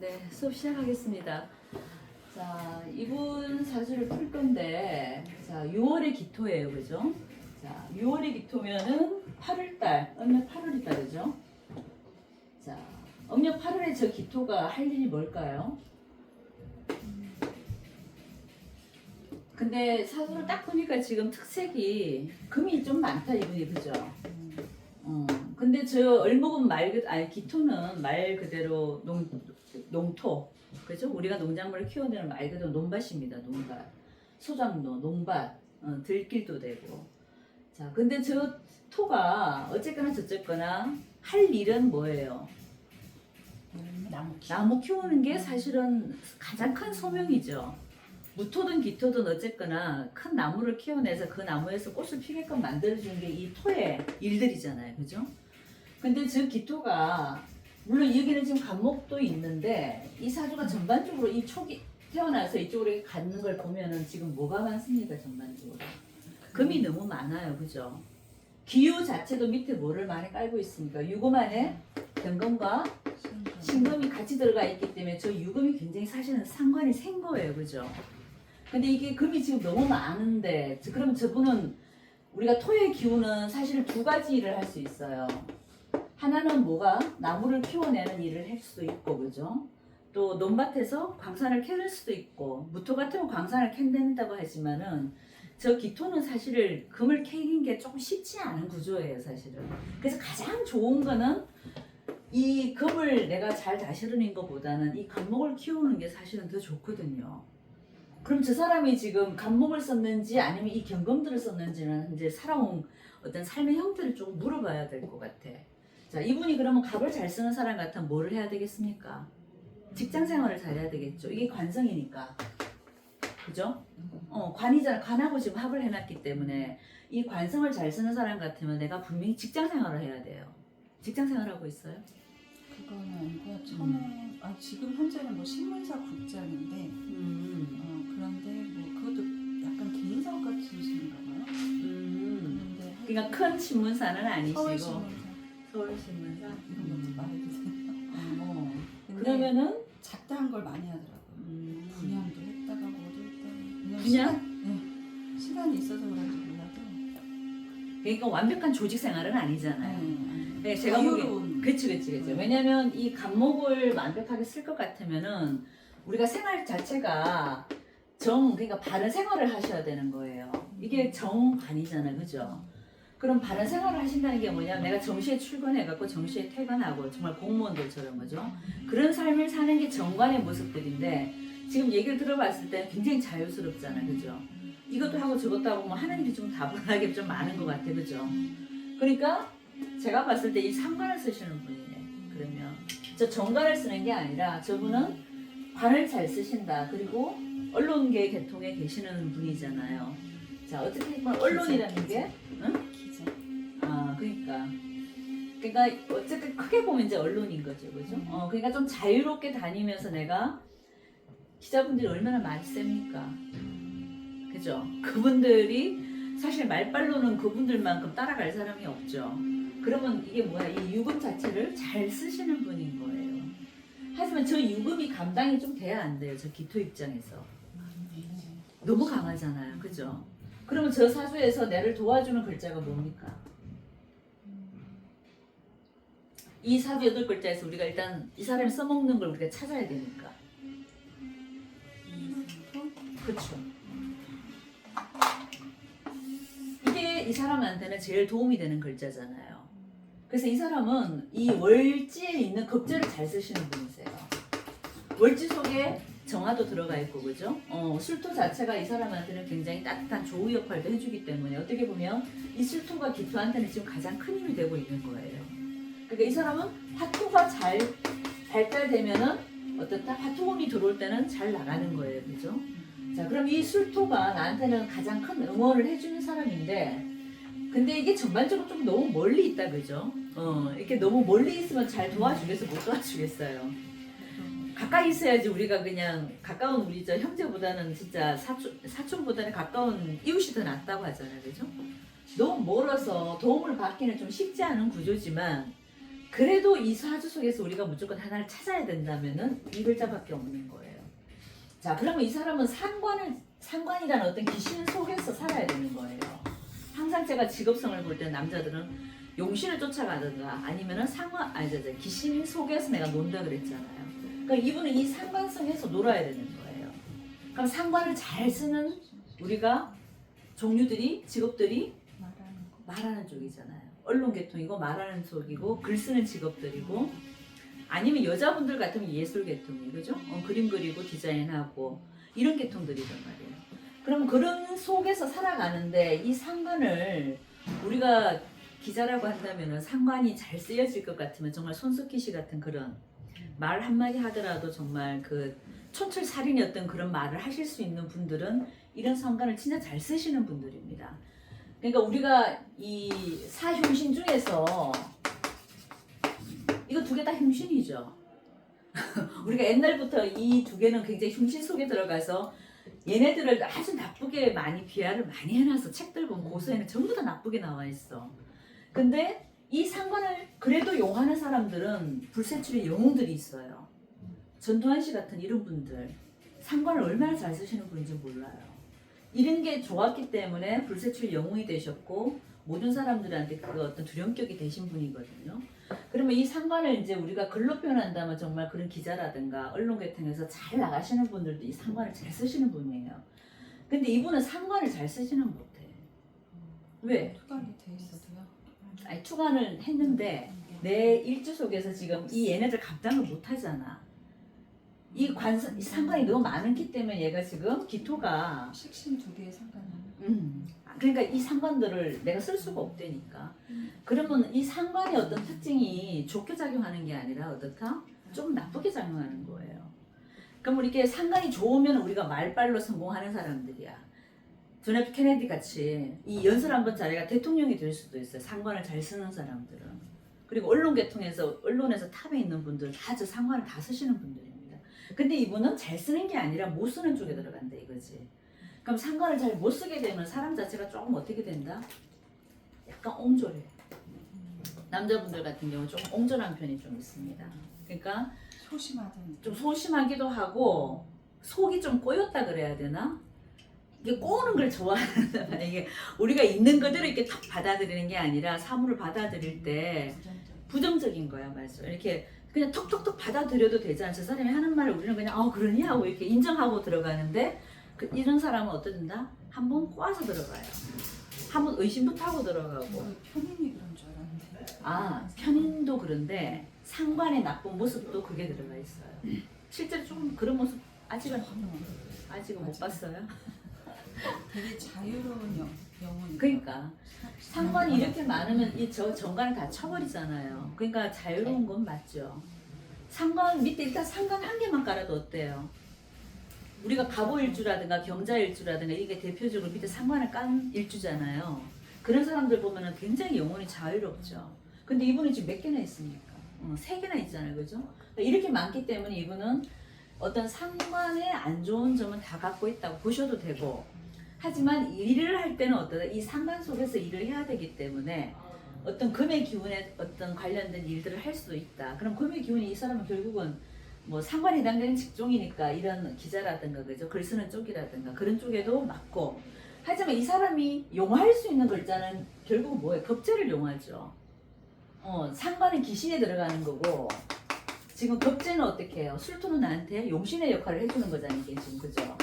네, 수업 시작하겠습니다. 자, 이분 사주를 풀 건데, 자, 6월의 기토예요, 그죠? 자, 6월의 기토면은 8월달, 음력 8월이다, 그죠? 자, 음력 8월에 저 기토가 할 일이 뭘까요? 근데 사주를 딱 보니까 지금 특색이 금이 좀 많다, 이분이, 그죠? 근데 저 을목은 기토는 말 그대로 농토, 그죠? 우리가 농작물을 키워내는 말 그대로 논밭입니다. 논밭, 소작농, 농밭, 들길도 되고. 자, 근데 저 토가 어쨌거나 저쨌거나 할 일은 뭐예요? 나무 키우는 게 사실은 가장 큰 소명이죠. 무토든 기토든 어쨌거나 큰 나무를 키워내서 그 나무에서 꽃을 피게끔 만들어주는 게 이 토의 일들이잖아요. 그죠? 근데 저 기토가 물론 여기는 지금 간목도 있는데 이 사주가 전반적으로 이 촉이 태어나서 이쪽으로 가는 걸 보면은 지금 뭐가 많습니까? 전반적으로 금이 너무 많아요. 그죠? 기후 자체도 밑에 뭐를 많이 깔고 있으니까 유금 안에 경금과 신금이 같이 들어가 있기 때문에 저 유금이 굉장히 사실은 상관이 센 거예요. 그죠? 근데 이게 금이 지금 너무 많은데 그러면 저분은 우리가 토의 기운은 사실 두 가지 일을 할 수 있어요. 하나는 뭐가 나무를 키워내는 일을 할 수도 있고, 그죠? 또 논밭에서 광산을 캐낼 수도 있고, 무토 같으면 광산을 캔댄다고 하지만은 저 기토는 사실 금을 캐는 게 조금 쉽지 않은 구조예요, 사실은. 그래서 가장 좋은 거는 이 금을 내가 잘 다스리는 것보다는 이 간목을 키우는 게 사실은 더 좋거든요. 그럼 저 사람이 지금 간목을 썼는지 아니면 이 경금들을 썼는지는 이제 살아온 어떤 삶의 형태를 조금 물어봐야 될 것 같아. 자, 이분이 그러면 갑을 잘 쓰는 사람 같으면 뭐를 해야 되겠습니까? 직장 생활을 잘해야 되겠죠. 이게 관성이니까. 그죠? 관이잖아. 관하고 지금 합을 해놨기 때문에 이 관성을 잘 쓰는 사람 같으면 내가 분명히 직장 생활을 해야 돼요. 직장 생활하고 있어요? 그거는 아니고요. 처음에 지금 현재는 뭐 신문사 국장인데 그런데 뭐 그것도 약간 개인 사업 같으신가 봐요. 그런데 그러니까 큰 신문사는 아니시고 서울신문사 서울신문사 이런 것도 말해도 돼요. 그러면은 작다한 걸 많이 하더라고요. 분양도 했다가 뭐도 했다가 분양? 네. 시간이 있어서 그런지 몰라도 그러니까 완벽한 조직 생활은 아니잖아요. 네, 제가 보기엔 그치. 왜냐면 이 간목을 완벽하게 쓸 것 같으면은 우리가 생활 자체가 그러니까 바른 생활을 하셔야 되는 거예요. 이게 정관이잖아요, 그죠? 그럼 바른 생활을 하신다는 게 뭐냐면 내가 정시에 출근해갖고 정시에 퇴근하고 정말 공무원들처럼 그죠? 그런 삶을 사는 게 정관의 모습들인데 지금 얘기를 들어봤을 때는 굉장히 자유스럽잖아요, 그죠? 이것도 하고 저것도 하고 뭐 하는 일이 좀 다분하게 좀 많은 것 같아, 그죠? 그러니까 제가 봤을 때 이 상관을 쓰시는 분이네. 그러면 저 정관을 쓰는 게 아니라 저분은 관을 잘 쓰신다. 그리고 언론계 계통에 계시는 분이잖아요. 자, 어떻게 보면 언론이라는 게 응? 기자. 그러니까 어쨌든 크게 보면 이제 언론인 거죠, 그죠? 그러니까 좀 자유롭게 다니면서 내가 기자분들이 얼마나 많이 셉니까, 그죠? 그분들이 사실 말빨로는 그분들만큼 따라갈 사람이 없죠. 그러면 이게 뭐야? 이 유금 자체를 잘 쓰시는 분인 거예요. 하지만 저 유금이 감당이 좀 돼야 안 돼요. 저 기토 입장에서. 너무 강하잖아요. 그죠? 그러면 저 사주에서 나를 도와주는 글자가 뭡니까? 이 사주 8글자에서 우리가 일단 이 사람이 써먹는 걸 우리가 찾아야 되니까. 그렇죠. 이게 이 사람한테는 제일 도움이 되는 글자잖아요. 그래서 이 사람은 이 월지에 있는 급제를 잘 쓰시는 분이세요. 월지 속에 정화도 들어가 있고, 그죠? 술토 자체가 이 사람한테는 굉장히 따뜻한 조우 역할도 해주기 때문에 어떻게 보면 이 술토가 기토한테는 지금 가장 큰 힘이 되고 있는 거예요. 그러니까 이 사람은 화토가 잘 발달되면은 어떻다? 화토금이 들어올 때는 잘 나가는 거예요, 그죠? 자, 그럼 이 술토가 나한테는 가장 큰 응원을 해주는 사람인데, 근데 이게 전반적으로 좀 너무 멀리 있다, 그죠? 이렇게 너무 멀리 있으면 잘 도와주겠어, 못 도와주겠어요. 가까이 있어야지 우리가 그냥 가까운 우리 저 형제보다는 진짜 사촌보다는 가까운 이웃이 더 낫다고 하잖아요, 그죠? 너무 멀어서 도움을 받기는 좀 쉽지 않은 구조지만 그래도 이 사주 속에서 우리가 무조건 하나를 찾아야 된다면은 이 글자밖에 없는 거예요. 자, 그러면 이 사람은 상관이라는 어떤 귀신 속에서 살아야 되는 거예요. 항상 제가 직업성을 볼 때 남자들은 용신을 쫓아가든가 아니면은 귀신 속에서 내가 논다 그랬잖아요. 그러니까 이분은 이 상관성에서 놀아야 되는 거예요. 그럼 상관을 잘 쓰는 우리가 종류들이 직업들이 말하는 쪽이잖아요. 언론 계통이고 말하는 쪽이고 글 쓰는 직업들이고 아니면 여자분들 같으면 예술 계통이 그죠? 그림 그리고 디자인하고 이런 계통들이란 말이에요. 그럼 그런 속에서 살아가는데 이 상관을 우리가 기자라고 한다면 상관이 잘 쓰여질 것 같으면 정말 손석희 씨 같은 그런 말 한마디 하더라도 정말 그 촌철살인이었던 그런 말을 하실 수 있는 분들은 이런 상관을 진짜 잘 쓰시는 분들입니다. 그러니까 우리가 이 사흉신 중에서 이거 두 개 다 흉신이죠. 우리가 옛날부터 이 두 개는 굉장히 흉신 속에 들어가서 얘네들을 아주 나쁘게 많이 비하를 많이 해놔서 책들 보면 고서에는 전부 다 나쁘게 나와 있어. 근데 이 상관을 그래도 용하는 사람들은 불세출의 영웅들이 있어요. 전두환 씨 같은 이런 분들 상관을 얼마나 잘 쓰시는 분인지 몰라요. 이런 게 좋았기 때문에 불세출의 영웅이 되셨고 모든 사람들한테 그 어떤 두령격이 되신 분이거든요. 그러면 이 상관을 이제 우리가 글로 표현한다면 정말 그런 기자라든가 언론 계통에서 잘 나가시는 분들도 이 상관을 잘 쓰시는 분이에요. 근데 이분은 상관을 잘 쓰지는 못해. 왜? 투관이 돼 있어도요. 아니 투관을 했는데 내 일주 속에서 지금 이 얘네들 감당을 못 하잖아. 이 상관이 너무 많기 때문에 얘가 지금 기토가 식신 두 개의 상관은. 그러니까 이 상관들을 내가 쓸 수가 없다니까. 그러면 이 상관의 어떤 특징이 좋게 작용하는 게 아니라 어떻다? 좀 나쁘게 작용하는 거예요. 그럼 이렇게 상관이 좋으면 우리가 말빨로 성공하는 사람들이야. 존 F 케네디 같이 이 연설 한번 자리가 대통령이 될 수도 있어요. 상관을 잘 쓰는 사람들은. 그리고 언론에서 탑에 있는 분들 다 저 상관을 다 쓰시는 분들입니다. 근데 이분은 잘 쓰는 게 아니라 못 쓰는 쪽에 들어간다 이거지. 그럼 상관을 잘 못 쓰게 되면 사람 자체가 조금 어떻게 된다? 약간 옹졸해. 남자분들 같은 경우 좀 옹졸한 편이 좀 있습니다. 그러니까 소심하던. 좀 소심하기도 하고 속이 좀 꼬였다 그래야 되나? 이게 꼬는 걸 좋아하는 사람. 이게 우리가 있는 그대로 이렇게 딱 받아들이는 게 아니라 사물을 받아들일 때 부정적인 거야, 맞아. 이렇게 그냥 톡톡톡 받아들여도 되잖아. 저 사람이 하는 말을 우리는 그냥 그러니 하고 이렇게 인정하고 들어가는데 이런 사람은 어떠든다? 한번 꼬아서 들어가요. 한번 의심부터 하고 들어가고. 편인이 그런 줄 알았는데. 편인도 그런데 상관의 나쁜 모습도 그게 들어가 있어요. 실제로 조금 그런 모습 아직은 못 봤어요. 되게 자유로운 영혼. 그러니까 상관이 이렇게 많으면 저 정관을 다 쳐버리잖아요. 그러니까 자유로운 건 맞죠. 상관 밑에 일단 상관 한 개만 깔아도 어때요? 우리가 갑오일주라든가 경자일주라든가 이게 대표적으로 밑에 상관을 깐 일주잖아요. 그런 사람들 보면은 굉장히 영혼이 자유롭죠. 근데 이분은 지금 몇 개나 있습니까? 3개나 있잖아요, 그죠? 이렇게 많기 때문에 이분은 어떤 상관의 안 좋은 점은 다 갖고 있다고 보셔도 되고, 하지만 일을 할 때는 어떠다? 이 상관 속에서 일을 해야 되기 때문에 어떤 금의 기운에 어떤 관련된 일들을 할 수도 있다. 그럼 금의 기운이 이 사람은 결국은 뭐 상관에 해당되는 직종이니까 이런 기자라든가 그죠? 글 쓰는 쪽이라든가 그런 쪽에도 맞고, 하지만 이 사람이 용할 수 있는 글자는 결국 뭐예요? 겁재를 용하죠. 상관은 기신에 들어가는 거고, 지금 겁재는 어떻게 해요? 술토는 나한테 용신의 역할을 해주는 거잖아요, 이게 지금, 그죠?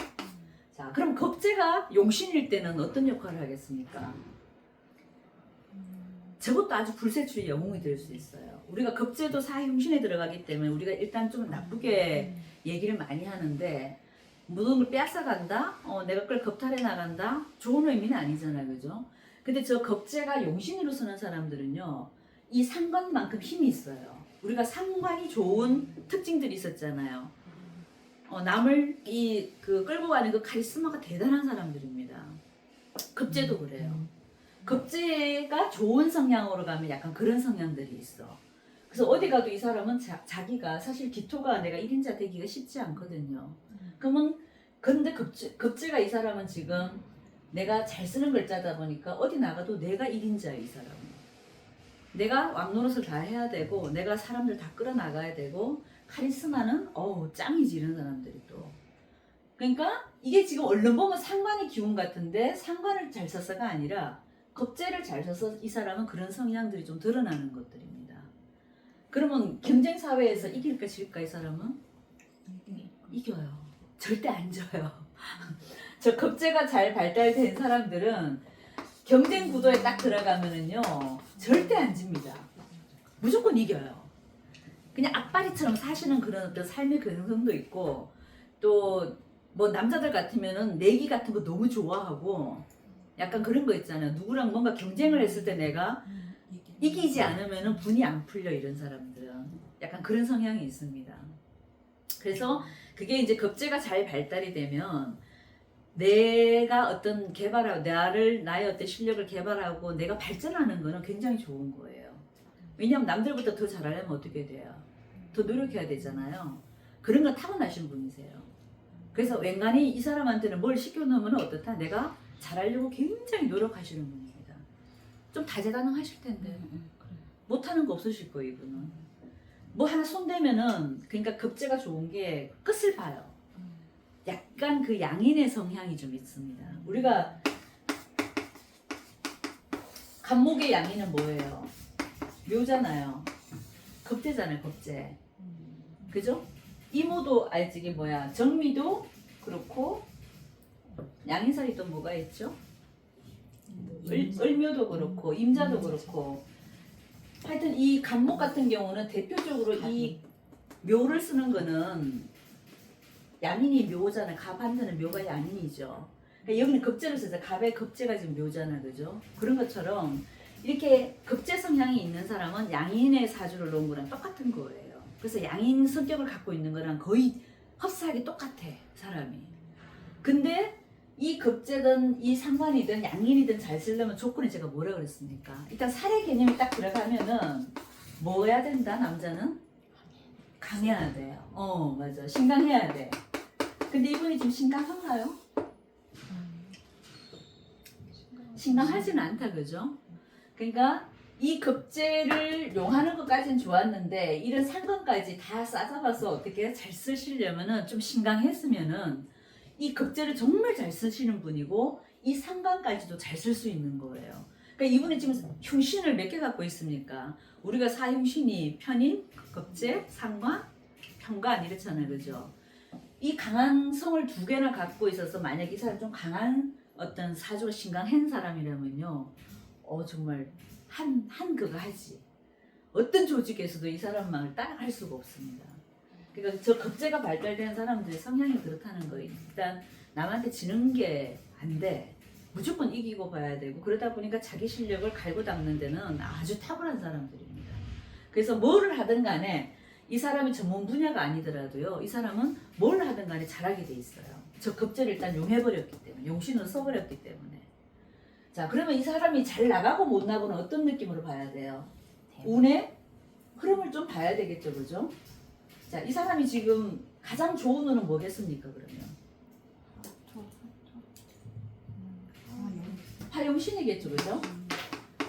자, 그럼 겁재가 용신일 때는 어떤 역할을 하겠습니까? 저것도 아주 불세출의 영웅이 될 수 있어요. 우리가 겁재도 사흉신에 들어가기 때문에 우리가 일단 좀 나쁘게 얘기를 많이 하는데, 모든 걸 빼앗아간다? 내가 그걸 겁탈해 나간다? 좋은 의미는 아니잖아요, 그죠? 근데 저 겁재가 용신으로 쓰는 사람들은요, 이 상관만큼 힘이 있어요. 우리가 상관이 좋은 특징들이 있었잖아요. 남을 끌고 가는 그 카리스마가 대단한 사람들입니다. 겁재도 그래요. 겁재가 좋은 성향으로 가면 약간 그런 성향들이 있어. 그래서 어디 가도 이 사람은 자기가 사실 기토가 내가 1인자 되기가 쉽지 않거든요. 그러면 근데 겁재가 이 사람은 지금 내가 잘 쓰는 글자다 보니까 어디 나가도 내가 1인자야, 이 사람은. 내가 왕노릇을 다 해야 되고 내가 사람들 다 끌어나가야 되고 카리스마는 짱이지 이런 사람들이 또. 그러니까 이게 지금 얼른 보면 상관의 기운 같은데 상관을 잘 써서가 아니라 겁재를 잘 써서 이 사람은 그런 성향들이 좀 드러나는 것들입니다. 그러면 경쟁 사회에서 이길까 질까 이 사람은? 이겨요. 절대 안 져요. 저 겁재가 잘 발달된 사람들은 경쟁 구도에 딱 들어가면은요 절대 안 집니다. 무조건 이겨요. 그냥 악바리처럼 사시는 그런 어떤 삶의 근성도 있고 또 뭐 남자들 같으면은 내기 같은 거 너무 좋아하고 약간 그런 거 있잖아요. 누구랑 뭔가 경쟁을 했을 때 내가 이기지 않으면은 분이 안 풀려 이런 사람들은 약간 그런 성향이 있습니다. 그래서 그게 이제 겁재가 잘 발달이 되면 내가 어떤 개발하고 나의 어떤 실력을 개발하고 내가 발전하는 거는 굉장히 좋은 거예요. 왜냐하면 남들보다 더 잘하려면 어떻게 돼요? 더 노력해야 되잖아요. 그런 건 타고나신 분이세요. 그래서 웬간히 이 사람한테는 뭘 시켜놓으면 어떻다? 내가 잘하려고 굉장히 노력하시는 분입니다. 좀 다재다능하실 텐데 못하는 거 없으실 거예요 이분은. 뭐 하나 손대면은 그러니까 겁재가 좋은 게 끝을 봐요. 약간 그 양인의 성향이 좀 있습니다. 우리가 간목의 양인은 뭐예요? 묘잖아요. 겁재잖아요, 겁재. 그죠? 이모도 알지 이게 뭐야? 정미도 그렇고 양인살이 또 뭐가 있죠? 을묘도 그렇고 임자도 그렇고 하여튼 이 간목 같은 경우는 대표적으로 이 묘를 쓰는 거는 양인이 묘잖아요. 갑한테는 묘가 양인이죠. 그러니까 여기는 겁재를 써서 갑의 겁재가 지금 묘잖아, 그죠? 그런 것처럼 이렇게 겁재 성향이 있는 사람은 양인의 사주를 놓은 거랑 똑같은 거예요. 그래서 양인 성격을 갖고 있는 거랑 거의 흡사하게 똑같아, 사람이. 근데 이 겁재든 이 상관이든 양인이든 잘 쓰려면 조건이 제가 뭐라 그랬습니까? 일단 살의 개념이 딱 들어가면은 뭐 해야 된다, 남자는? 강해야 돼요. 맞아. 신강해야 돼. 근데 이분이 지금 신강한가요? 신강하지는 않다, 그죠? 그러니까 이 겁재를 용하는 것까지는 좋았는데 이런 상관까지 다 싸잡아서 어떻게 잘 쓰시려면은 좀 신강했으면은 이 겁재를 정말 잘 쓰시는 분이고 이 상관까지도 잘 쓸 수 있는 거예요. 그러니까 이분이 지금 흉신을 몇 개 갖고 있습니까? 우리가 사흉신이 편인, 겁재, 상관, 편관 이렇잖아요, 그죠? 이 강한 성을 두 개나 갖고 있어서 만약 이 사람 좀 강한 어떤 사주가 신강한 사람이라면요, 정말 한 그거 하지. 어떤 조직에서도 이 사람만을 따라갈 수가 없습니다. 그러니까 저 겁재가 발달된 사람들의 성향이 그렇다는 거예요. 일단 남한테 지는 게 안 돼. 무조건 이기고 봐야 되고 그러다 보니까 자기 실력을 갈고 닦는 데는 아주 탁월한 사람들입니다. 그래서 뭐를 하든 간에 이 사람이 전문 분야가 아니더라도요. 이 사람은 뭘 하든 간에 잘하게 돼 있어요. 저 겁재를 일단 용해버렸기 때문에, 용신으로 써버렸기 때문에. 자, 그러면 이 사람이 잘 나가고 못 나고는 어떤 느낌으로 봐야 돼요? 운의 흐름을 좀 봐야 되겠죠, 그죠? 자, 이 사람이 지금 가장 좋은 운은 뭐겠습니까, 그러면? 화용신이겠죠, 그죠?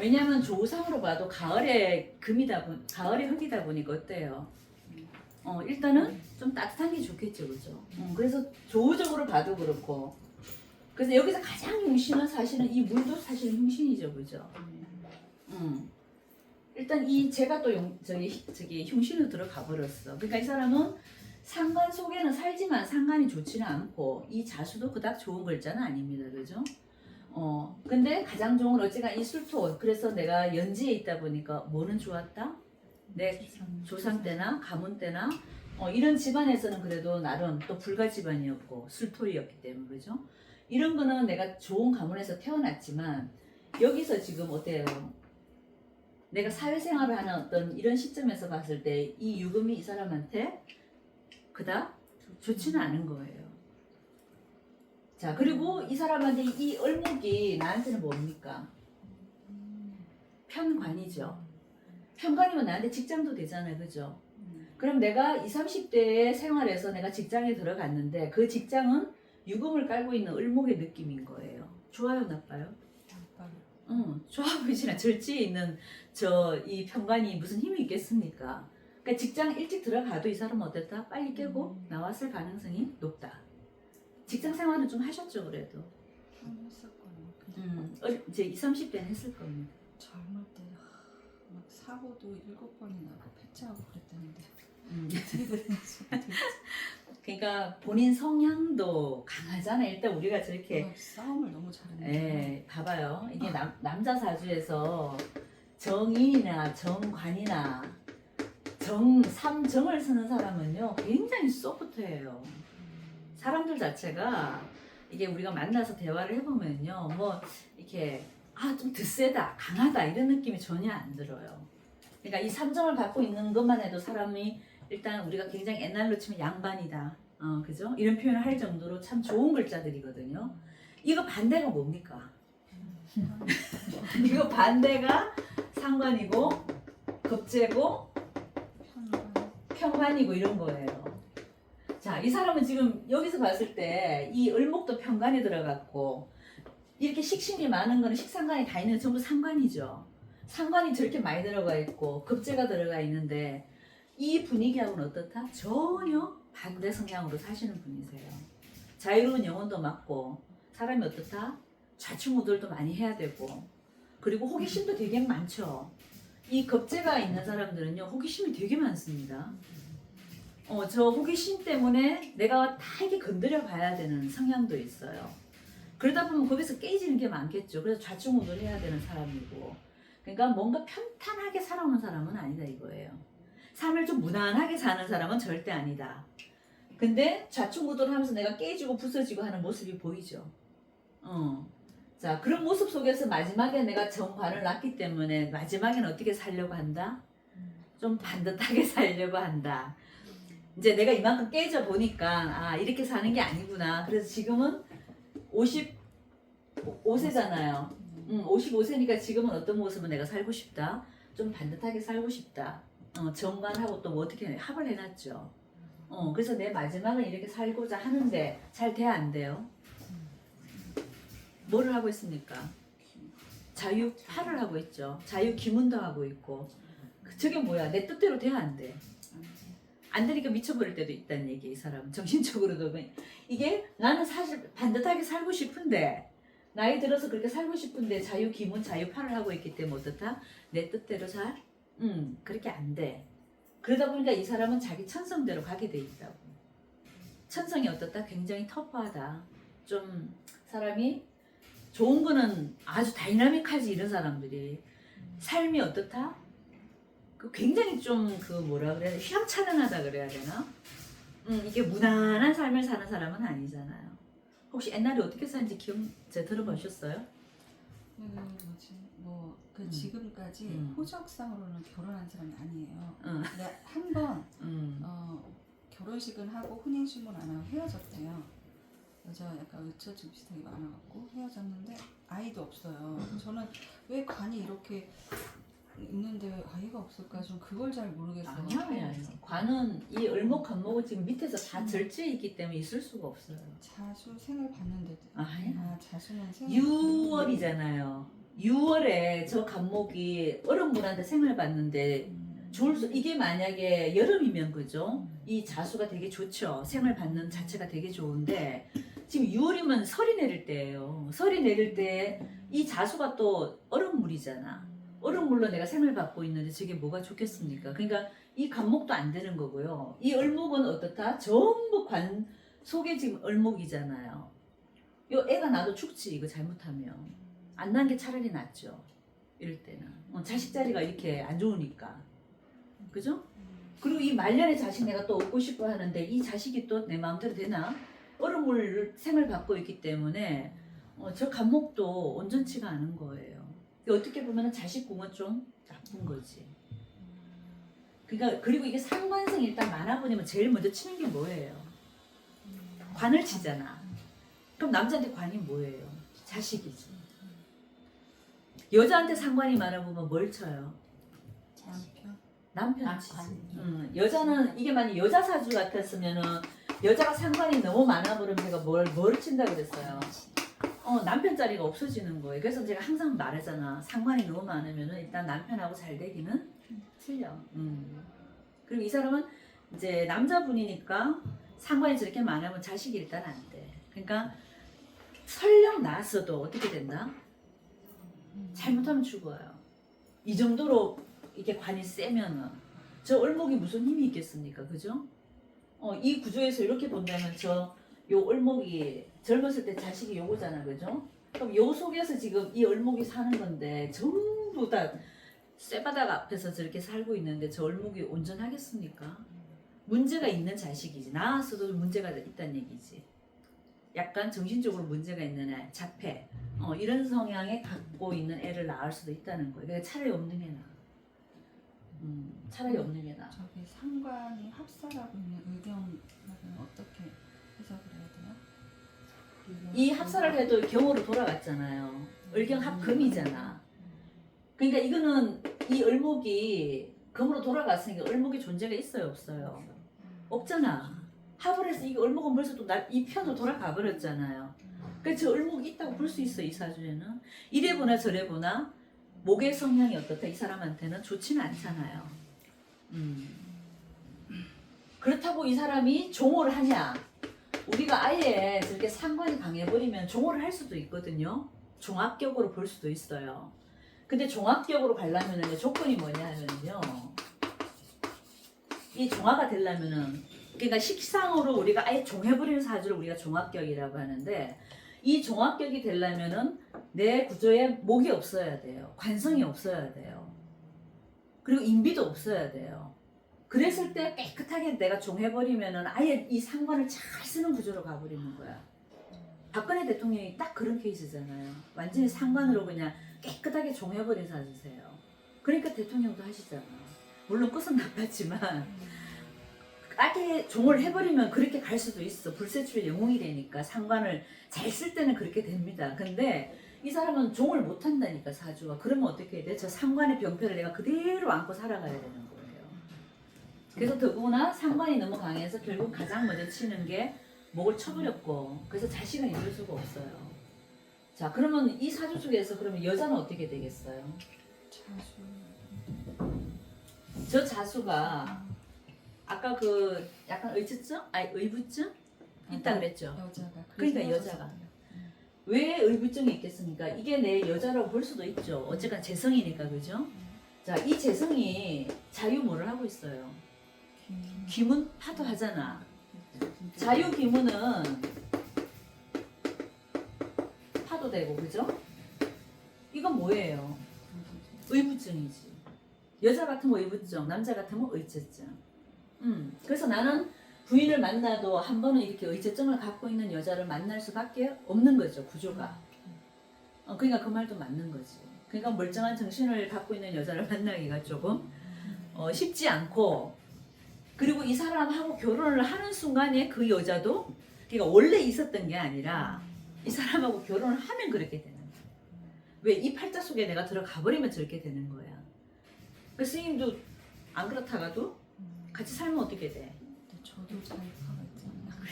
왜냐하면 조상으로 봐도 가을에 가을에 흙이다 보니까 어때요? 일단은 좀 따뜻한 게 좋겠죠, 그죠? 그래서 조우적으로 봐도 그렇고. 그래서 여기서 가장 흉신은 사실은 이 물도 사실 흉신이죠, 그죠? 일단 제가 또 저기 흉신으로 들어가 버렸어. 그러니까 이 사람은 상관 속에는 살지만 상관이 좋지는 않고 이 자수도 그닥 좋은 글자는 아닙니다, 그죠? 근데 가장 좋은 건 어쨌든 이 술토. 그래서 내가 연지에 있다 보니까 뭐는 좋았다? 내 조상 때나 가문 때나 이런 집안에서는 그래도 나름 또 불가 집안이었고 술토이었기 때문에 그죠? 이런 거는 내가 좋은 가문에서 태어났지만 여기서 지금 어때요? 내가 사회생활을 하는 어떤 이런 시점에서 봤을 때 이 유금이 이 사람한테 그닥 좋지는 않은 거예요. 자, 그리고 이 사람한테 이 을목이 나한테는 뭡니까? 편관이죠. 편관이면 나한테 직장도 되잖아요, 그죠? 그럼 내가 20, 30대의 생활에서 내가 직장에 들어갔는데 그 직장은 유금을 깔고 있는 을목의 느낌인 거예요. 좋아요, 나빠요? 좋아 보이지나 절지에 있는 저 이 편관이 무슨 힘이 있겠습니까? 그러니까 직장 일찍 들어가도 이 사람은 어땠다? 빨리 깨고 나왔을 가능성이 높다. 직장 생활은 좀 하셨죠 그래도? 했었거든요. 이제 20, 30대는 했을 겁니다. 젊을 때 막 사고도 7번이 나고 폐차하고 그랬다는데 그러니까 본인 성향도 강하잖아. 일단 우리가 저렇게 싸움을 너무 잘했는데. 봐봐요. 이게 남자 사주에서 정인이나 정관이나 삼정을 쓰는 사람은요 굉장히 소프트해요. 사람들 자체가 이게 우리가 만나서 대화를 해보면요 뭐 이렇게 좀 드세다 강하다 이런 느낌이 전혀 안 들어요. 그러니까 이 삼정을 갖고 있는 것만 해도 사람이 일단 우리가 굉장히 옛날로 치면 양반이다 그죠? 이런 표현을 할 정도로 참 좋은 글자들이거든요. 이거 반대가 뭡니까? 이거 반대가 상관이고 급제고 편관이고 이런 거예요. 자, 이 사람은 지금 여기서 봤을 때 이 을목도 편관에 들어갔고 이렇게 식신이 많은 거는 식상관이 다 있는 전부 상관이죠. 상관이 저렇게 많이 들어가 있고 급제가 들어가 있는데 이 분위기하고는 어떻다? 전혀 반대 성향으로 사시는 분이세요. 자유로운 영혼도 맞고 사람이 어떻다? 좌충우돌도 많이 해야 되고 그리고 호기심도 되게 많죠. 이 겁재가 있는 사람들은요 호기심이 되게 많습니다. 저 호기심 때문에 내가 다 이렇게 건드려 봐야 되는 성향도 있어요. 그러다 보면 거기서 깨지는 게 많겠죠. 그래서 좌충우돌 해야 되는 사람이고 그러니까 뭔가 편탄하게 살아오는 사람은 아니다 이거예요. 삶을 좀 무난하게 사는 사람은 절대 아니다. 근데 좌충우돌 하면서 내가 깨지고 부서지고 하는 모습이 보이죠. 자, 그런 모습 속에서 마지막에 내가 정관을 낳기 때문에 마지막에는 어떻게 살려고 한다? 좀 반듯하게 살려고 한다. 이제 내가 이만큼 깨져 보니까 이렇게 사는 게 아니구나. 그래서 지금은 55세잖아요. 55세니까 지금은 어떤 모습은 내가 살고 싶다. 좀 반듯하게 살고 싶다. 정관하고 또 뭐 어떻게 합을 해놨죠. 그래서 내 마지막은 이렇게 살고자 하는데 잘 돼야 안 돼요. 뭐를 하고 있습니까? 자유파를 하고 있죠. 자유기문도 하고 있고. 저게 뭐야? 내 뜻대로 돼야 안 돼. 안 되니까 미쳐버릴 때도 있다는 얘기. 이 사람은 정신적으로도 이게 나는 사실 반듯하게 살고 싶은데 나이 들어서 그렇게 살고 싶은데 자유기문 자유파를 하고 있기 때문에 어떻다? 내 뜻대로 잘 그렇게 안 돼. 그러다 보니까 이 사람은 자기 천성대로 가게 돼 있다고. 천성이 어떻다? 굉장히 터프하다. 좀 사람이 좋은 거는 아주 다이나믹하지 이런 사람들이 삶이 어떻다? 굉장히 좀 뭐라 그래야 돼? 휘황찬란하다 그래야 되나? 이게 무난한 삶을 사는 사람은 아니잖아요. 혹시 옛날에 어떻게 사는지 제가 들어보셨어요? 지금까지 호적상으로는 결혼한 사람이 아니에요. 근데 한번 결혼식은 하고 혼인신고는 안 하고 헤어졌대요. 여자 약간 의처증 비슷하게 많아갖고 헤어졌는데 아이도 없어요. 저는 왜 관이 이렇게 있는데 아이가 없을까 좀 그걸 잘 모르겠어요. 아니야. 관은 이 을목 간목은 지금 밑에서 다 절제해 있기 때문에 있을 수가 없어요. 자수 생을 봤는데 자수는 생을 6월이잖아요. 6월에 저 간목이 얼음물한테 생을 봤는데 이게 만약에 여름이면 그죠? 이 자수가 되게 좋죠. 생을 받는 자체가 되게 좋은데 지금 6월이면 설이 내릴 때예요. 설이 내릴 때 이 자수가 또 얼음물이잖아. 얼음물로 내가 생을 받고 있는데 저게 뭐가 좋겠습니까? 그러니까 이 간목도 안 되는 거고요. 이 을목은 어떻다? 전부 관 속에 지금 을목이잖아요. 요 애가 나도 죽지 이거 잘못하면. 안 난 게 차라리 낫죠. 이럴 때는. 자식 자리가 이렇게 안 좋으니까. 그죠? 그리고 이 말년의 자식 내가 또 얻고 싶어 하는데 이 자식이 또 내 마음대로 되나? 얼음물 생을 받고 있기 때문에 저 간목도 온전치가 않은 거예요. 어떻게 보면 자식 궁은 좀 나쁜 거지. 그러니까 그리고 이게 상관성이 일단 많아 보면 제일 먼저 치는 게 뭐예요? 관을 치잖아. 그럼 남자한테 관이 뭐예요? 자식이지. 여자한테 상관이 많아 보면 뭘 쳐요? 남편 치지. 여자는 이게 만약 여자 사주 같았으면은 여자가 상관이 너무 많아 버리면 제가 뭘 친다 그랬어요. 남편 자리가 없어지는 거예요. 그래서 제가 항상 말하잖아. 상관이 너무 많으면은 일단 남편하고 잘 되기는 틀려. 그리고 이 사람은 이제 남자분이니까 상관이 저렇게 많으면 자식이 일단 안 돼. 그러니까 설령 낳았어도 어떻게 된다? 잘못하면 죽어요. 이 정도로 이렇게 관이 세면은 저 을목이 무슨 힘이 있겠습니까? 그죠? 이 구조에서 이렇게 본다면 요 을목이 젊었을 때 자식이 요거잖아, 그죠? 그럼 요 속에서 지금 이 을목이 사는 건데 전부 다 쇠바닥 앞에서 저렇게 살고 있는데 저 을목이 온전하겠습니까? 문제가 있는 자식이지. 낳았어도 문제가 있다는 얘기지. 약간 정신적으로 문제가 있는 애, 자폐, 이런 성향에 갖고 있는 애를 낳을 수도 있다는 거예요. 그러니까 차라리 없는 게 나아. 차라리 없는 게 나아. 저기 상관이 합사라고 있는 의경은 어떻게 해석을 해야 돼요? 이 합사를 해도 경으로 돌아갔잖아요. 을경 합금이잖아. 그러니까 이거는 이 을목이 금으로 돌아갔으니까 을목의 존재가 있어요, 없어요? 없잖아. 합을 해서 이 을목은 벌써 또 이 편으로 돌아가 버렸잖아요. 그러니까 저 을목이 있다고 볼 수 있어, 이 사주에는. 이래 보나 저래 보나 목의 성향이 어떻다, 이 사람한테는 좋지는 않잖아요. 그렇다고 이 사람이 종호를 하냐? 우리가 아예 저렇게 상관이 강해버리면 종호를 할 수도 있거든요. 종합격으로 볼 수도 있어요. 근데 종합격으로 가려면 조건이 뭐냐 하면요. 이 종화가 되려면은, 그러니까 식상으로 우리가 아예 종해버리는 사주를 우리가 종합격이라고 하는데, 이 종합격이 되려면은 내 구조에 목이 없어야 돼요. 관성이 없어야 돼요. 그리고 인비도 없어야 돼요. 그랬을 때 깨끗하게 내가 종해버리면은 아예 이 상관을 잘 쓰는 구조로 가버리는 거야. 박근혜 대통령이 딱 그런 케이스잖아요. 완전히 상관으로 그냥 깨끗하게 종해버린 사주세요. 그러니까 대통령도 하시잖아. 물론 끝은 나빴지만 까게 종을 해버리면 그렇게 갈 수도 있어. 불세출의 영웅이 되니까 상관을 잘 쓸 때는 그렇게 됩니다. 근데 이 사람은 종을 못 한다니까, 사주가. 그러면 어떻게 해야 돼? 저 상관의 병폐를 내가 그대로 안고 살아가야 되는 거예요. 그래서 더구나 상관이 너무 강해서 결국 가장 먼저 치는 게 목을 쳐버렸고, 그래서 자식은 이룰 수가 없어요. 자, 그러면 이 사주 속에서 그러면 여자는 어떻게 되겠어요? 저 자수가 아까 그 약간 의처증? 아니 의부증? 있다 그랬죠? 여자가. 그러니까 여자가. 왜 의부증이 있겠습니까? 이게 내 여자라고 볼 수도 있죠. 어쨌든 재성이니까, 그죠? 자, 이 재성이 자유모를 하고 있어요. 귀문 파도 하잖아. 자유귀문은 파도 되고, 그죠? 이건 뭐예요? 의부증이지. 여자 같으면 의부증, 남자 같으면 의처증. 그래서 나는 부인을 만나도 한 번은 이렇게 의처증을 갖고 있는 여자를 만날 수밖에 없는 거죠, 구조가. 그러니까 그 말도 맞는 거지. 그러니까 멀쩡한 정신을 갖고 있는 여자를 만나기가 조금 쉽지 않고, 그리고 이 사람하고 결혼을 하는 순간에 그 여자도, 그러니까 원래 있었던 게 아니라 이 사람하고 결혼을 하면 그렇게 되는 거야. 왜? 이 팔자 속에 내가 들어가 버리면 저렇게 되는 거야. 그 스님도 안 그렇다가도 같이 살면 어떻게 돼? 저도 자유파가 있잖아요.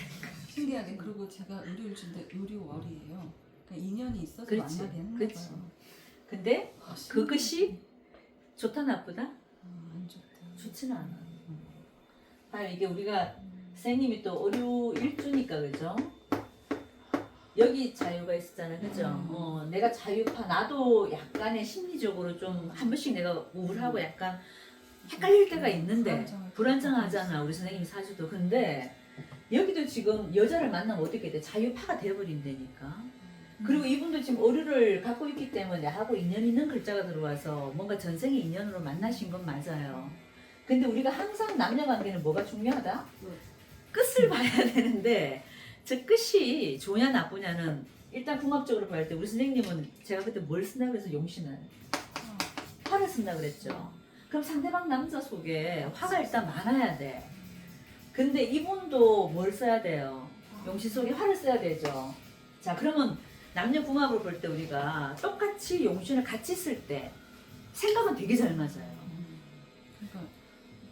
신기하게. 그리고 제가 의료일주인데 의료월이에요. 그러니까 인연이 있어서 그렇지, 만나게 하는 그렇지. 거예요. 근데 그것이 좋다 나쁘다? 안 좋다. 좋지는 않아. 이게 우리가 선생님이 또 의료 일주니까, 그죠? 여기 자유가 있었잖아, 그죠? 내가 자유파, 나도 약간의 심리적으로 좀 한 번씩 내가 우울하고 약간 헷갈릴 때가 있는데 불안정하잖아, 우리 선생님 사주도. 근데 여기도 지금 여자를 만나면 어떻게 돼? 자유파가 돼버린다니까. 그리고 이분도 지금 오류를 갖고 있기 때문에 하고 인연 있는 글자가 들어와서 뭔가 전생의 인연으로 만나신 건 맞아요. 근데 우리가 항상 남녀 관계는 뭐가 중요하다? 끝을 봐야 되는데, 저 끝이 좋냐 나쁘냐는 일단 궁합적으로 볼 때 우리 선생님은 제가 그때 뭘 쓴다고 해서 용신을 화를 쓴다 그랬죠. 그럼 상대방 남자 속에 화가 일단 많아야 돼. 근데 이분도 뭘 써야 돼요? 용신 속에 화를 써야 되죠. 자, 그러면 남녀 궁합을 볼 때 우리가 똑같이 용신을 같이 쓸 때 생각은 되게 잘 맞아요. 그러니까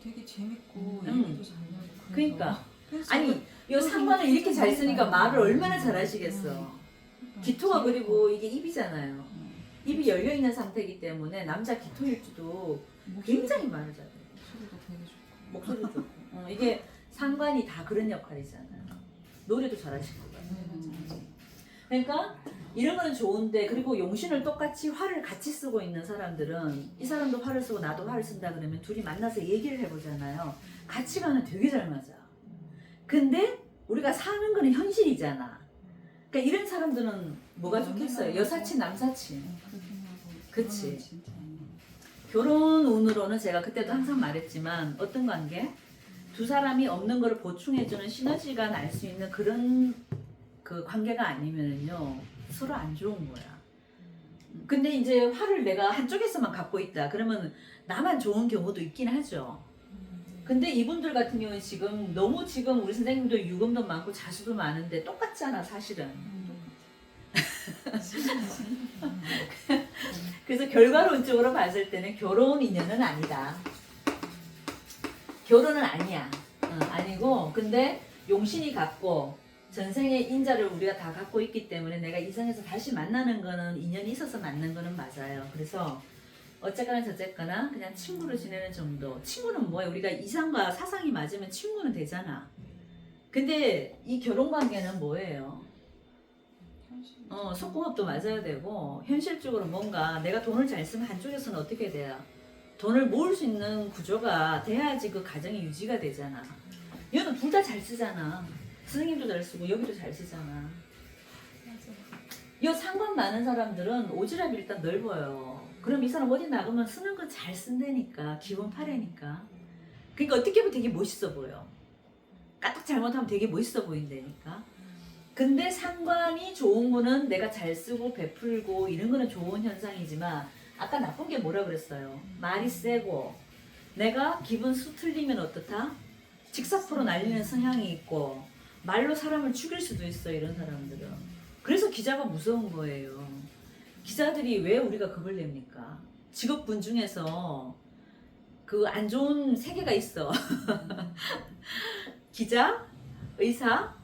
되게 재밌고 얘기도 잘 나고. 그러니까 그래서 아니 이 상관을 이렇게 잘 쓰니까 말을 얼마나 잘 하시겠어. 기토가 뒤에 그리고 이게 입이잖아요. 거, 입이 열려 있는 상태이기 때문에 남자 기토일주도 굉장히 말을 잘해요. 목소리도 되게 좋고. 목소리 좋고. 이게 상관이 다 그런 역할이잖아요. 노래도 잘하실 것 같아요. 그러니까 이런 거는 좋은데, 그리고 용신을 똑같이 화를 같이 쓰고 있는 사람들은 이 사람도 화를 쓰고 나도 화를 쓴다 그러면 둘이 만나서 얘기를 해보잖아요. 가치관은 되게 잘 맞아. 근데 우리가 사는 거는 현실이잖아. 그러니까 이런 사람들은 뭐가 좋겠어요? 여사친, 남사친. 그치. 결혼 운으로는 제가 그때도 항상 말했지만 어떤 관계? 두 사람이 없는 거를 보충해주는 시너지가 날 수 있는 그런 그 관계가 아니면은요 서로 안 좋은 거야. 근데 이제 화를 내가 한쪽에서만 갖고 있다 그러면 나만 좋은 경우도 있긴 하죠. 근데 이분들 같은 경우는 지금 너무 지금 우리 선생님도 유금도 많고 자수도 많은데 똑같잖아 사실은. 그래서 결과론적으로 봤을 때는 결혼 인연은 아니다. 결혼은 아니야. 아니고 근데 용신이 갖고 전생의 인자를 우리가 다 갖고 있기 때문에 내가 이성에서 다시 만나는 거는 인연이 있어서 만난 거는 맞아요. 그래서 어쨌거나 저쨌거나 그냥 친구로 지내는 정도. 친구는 뭐야? 우리가 이상과 사상이 맞으면 친구는 되잖아. 근데 이 결혼 관계는 뭐예요? 속궁합도 맞아야 되고 현실적으로 뭔가 내가 돈을 잘 쓰면 한쪽에서는 어떻게 돼요? 돈을 모을 수 있는 구조가 돼야지 그 가정이 유지가 되잖아. 얘는 둘 다 잘 쓰잖아. 선생님도 잘 쓰고 여기도 잘 쓰잖아. 이 상관 많은 사람들은 오지랖이 일단 넓어요. 그럼 이 사람 어디 나가면 쓰는 거 잘 쓴다니까. 기본 파래니까. 그러니까 어떻게 보면 되게 멋있어 보여. 까딱 잘못하면 되게 멋있어 보인다니까. 근데 상관이 좋은 거는 내가 잘 쓰고 베풀고 이런 거는 좋은 현상이지만 아까 나쁜 게 뭐라 그랬어요? 말이 세고 내가 기분 수틀리면 어떻다? 직사포로 날리는 성향이 있고 말로 사람을 죽일 수도 있어 이런 사람들은. 그래서 기자가 무서운 거예요. 기자들이 왜 우리가 겁을 냅니까? 직업군 중에서 그 안 좋은 세계가 있어. 기자, 의사,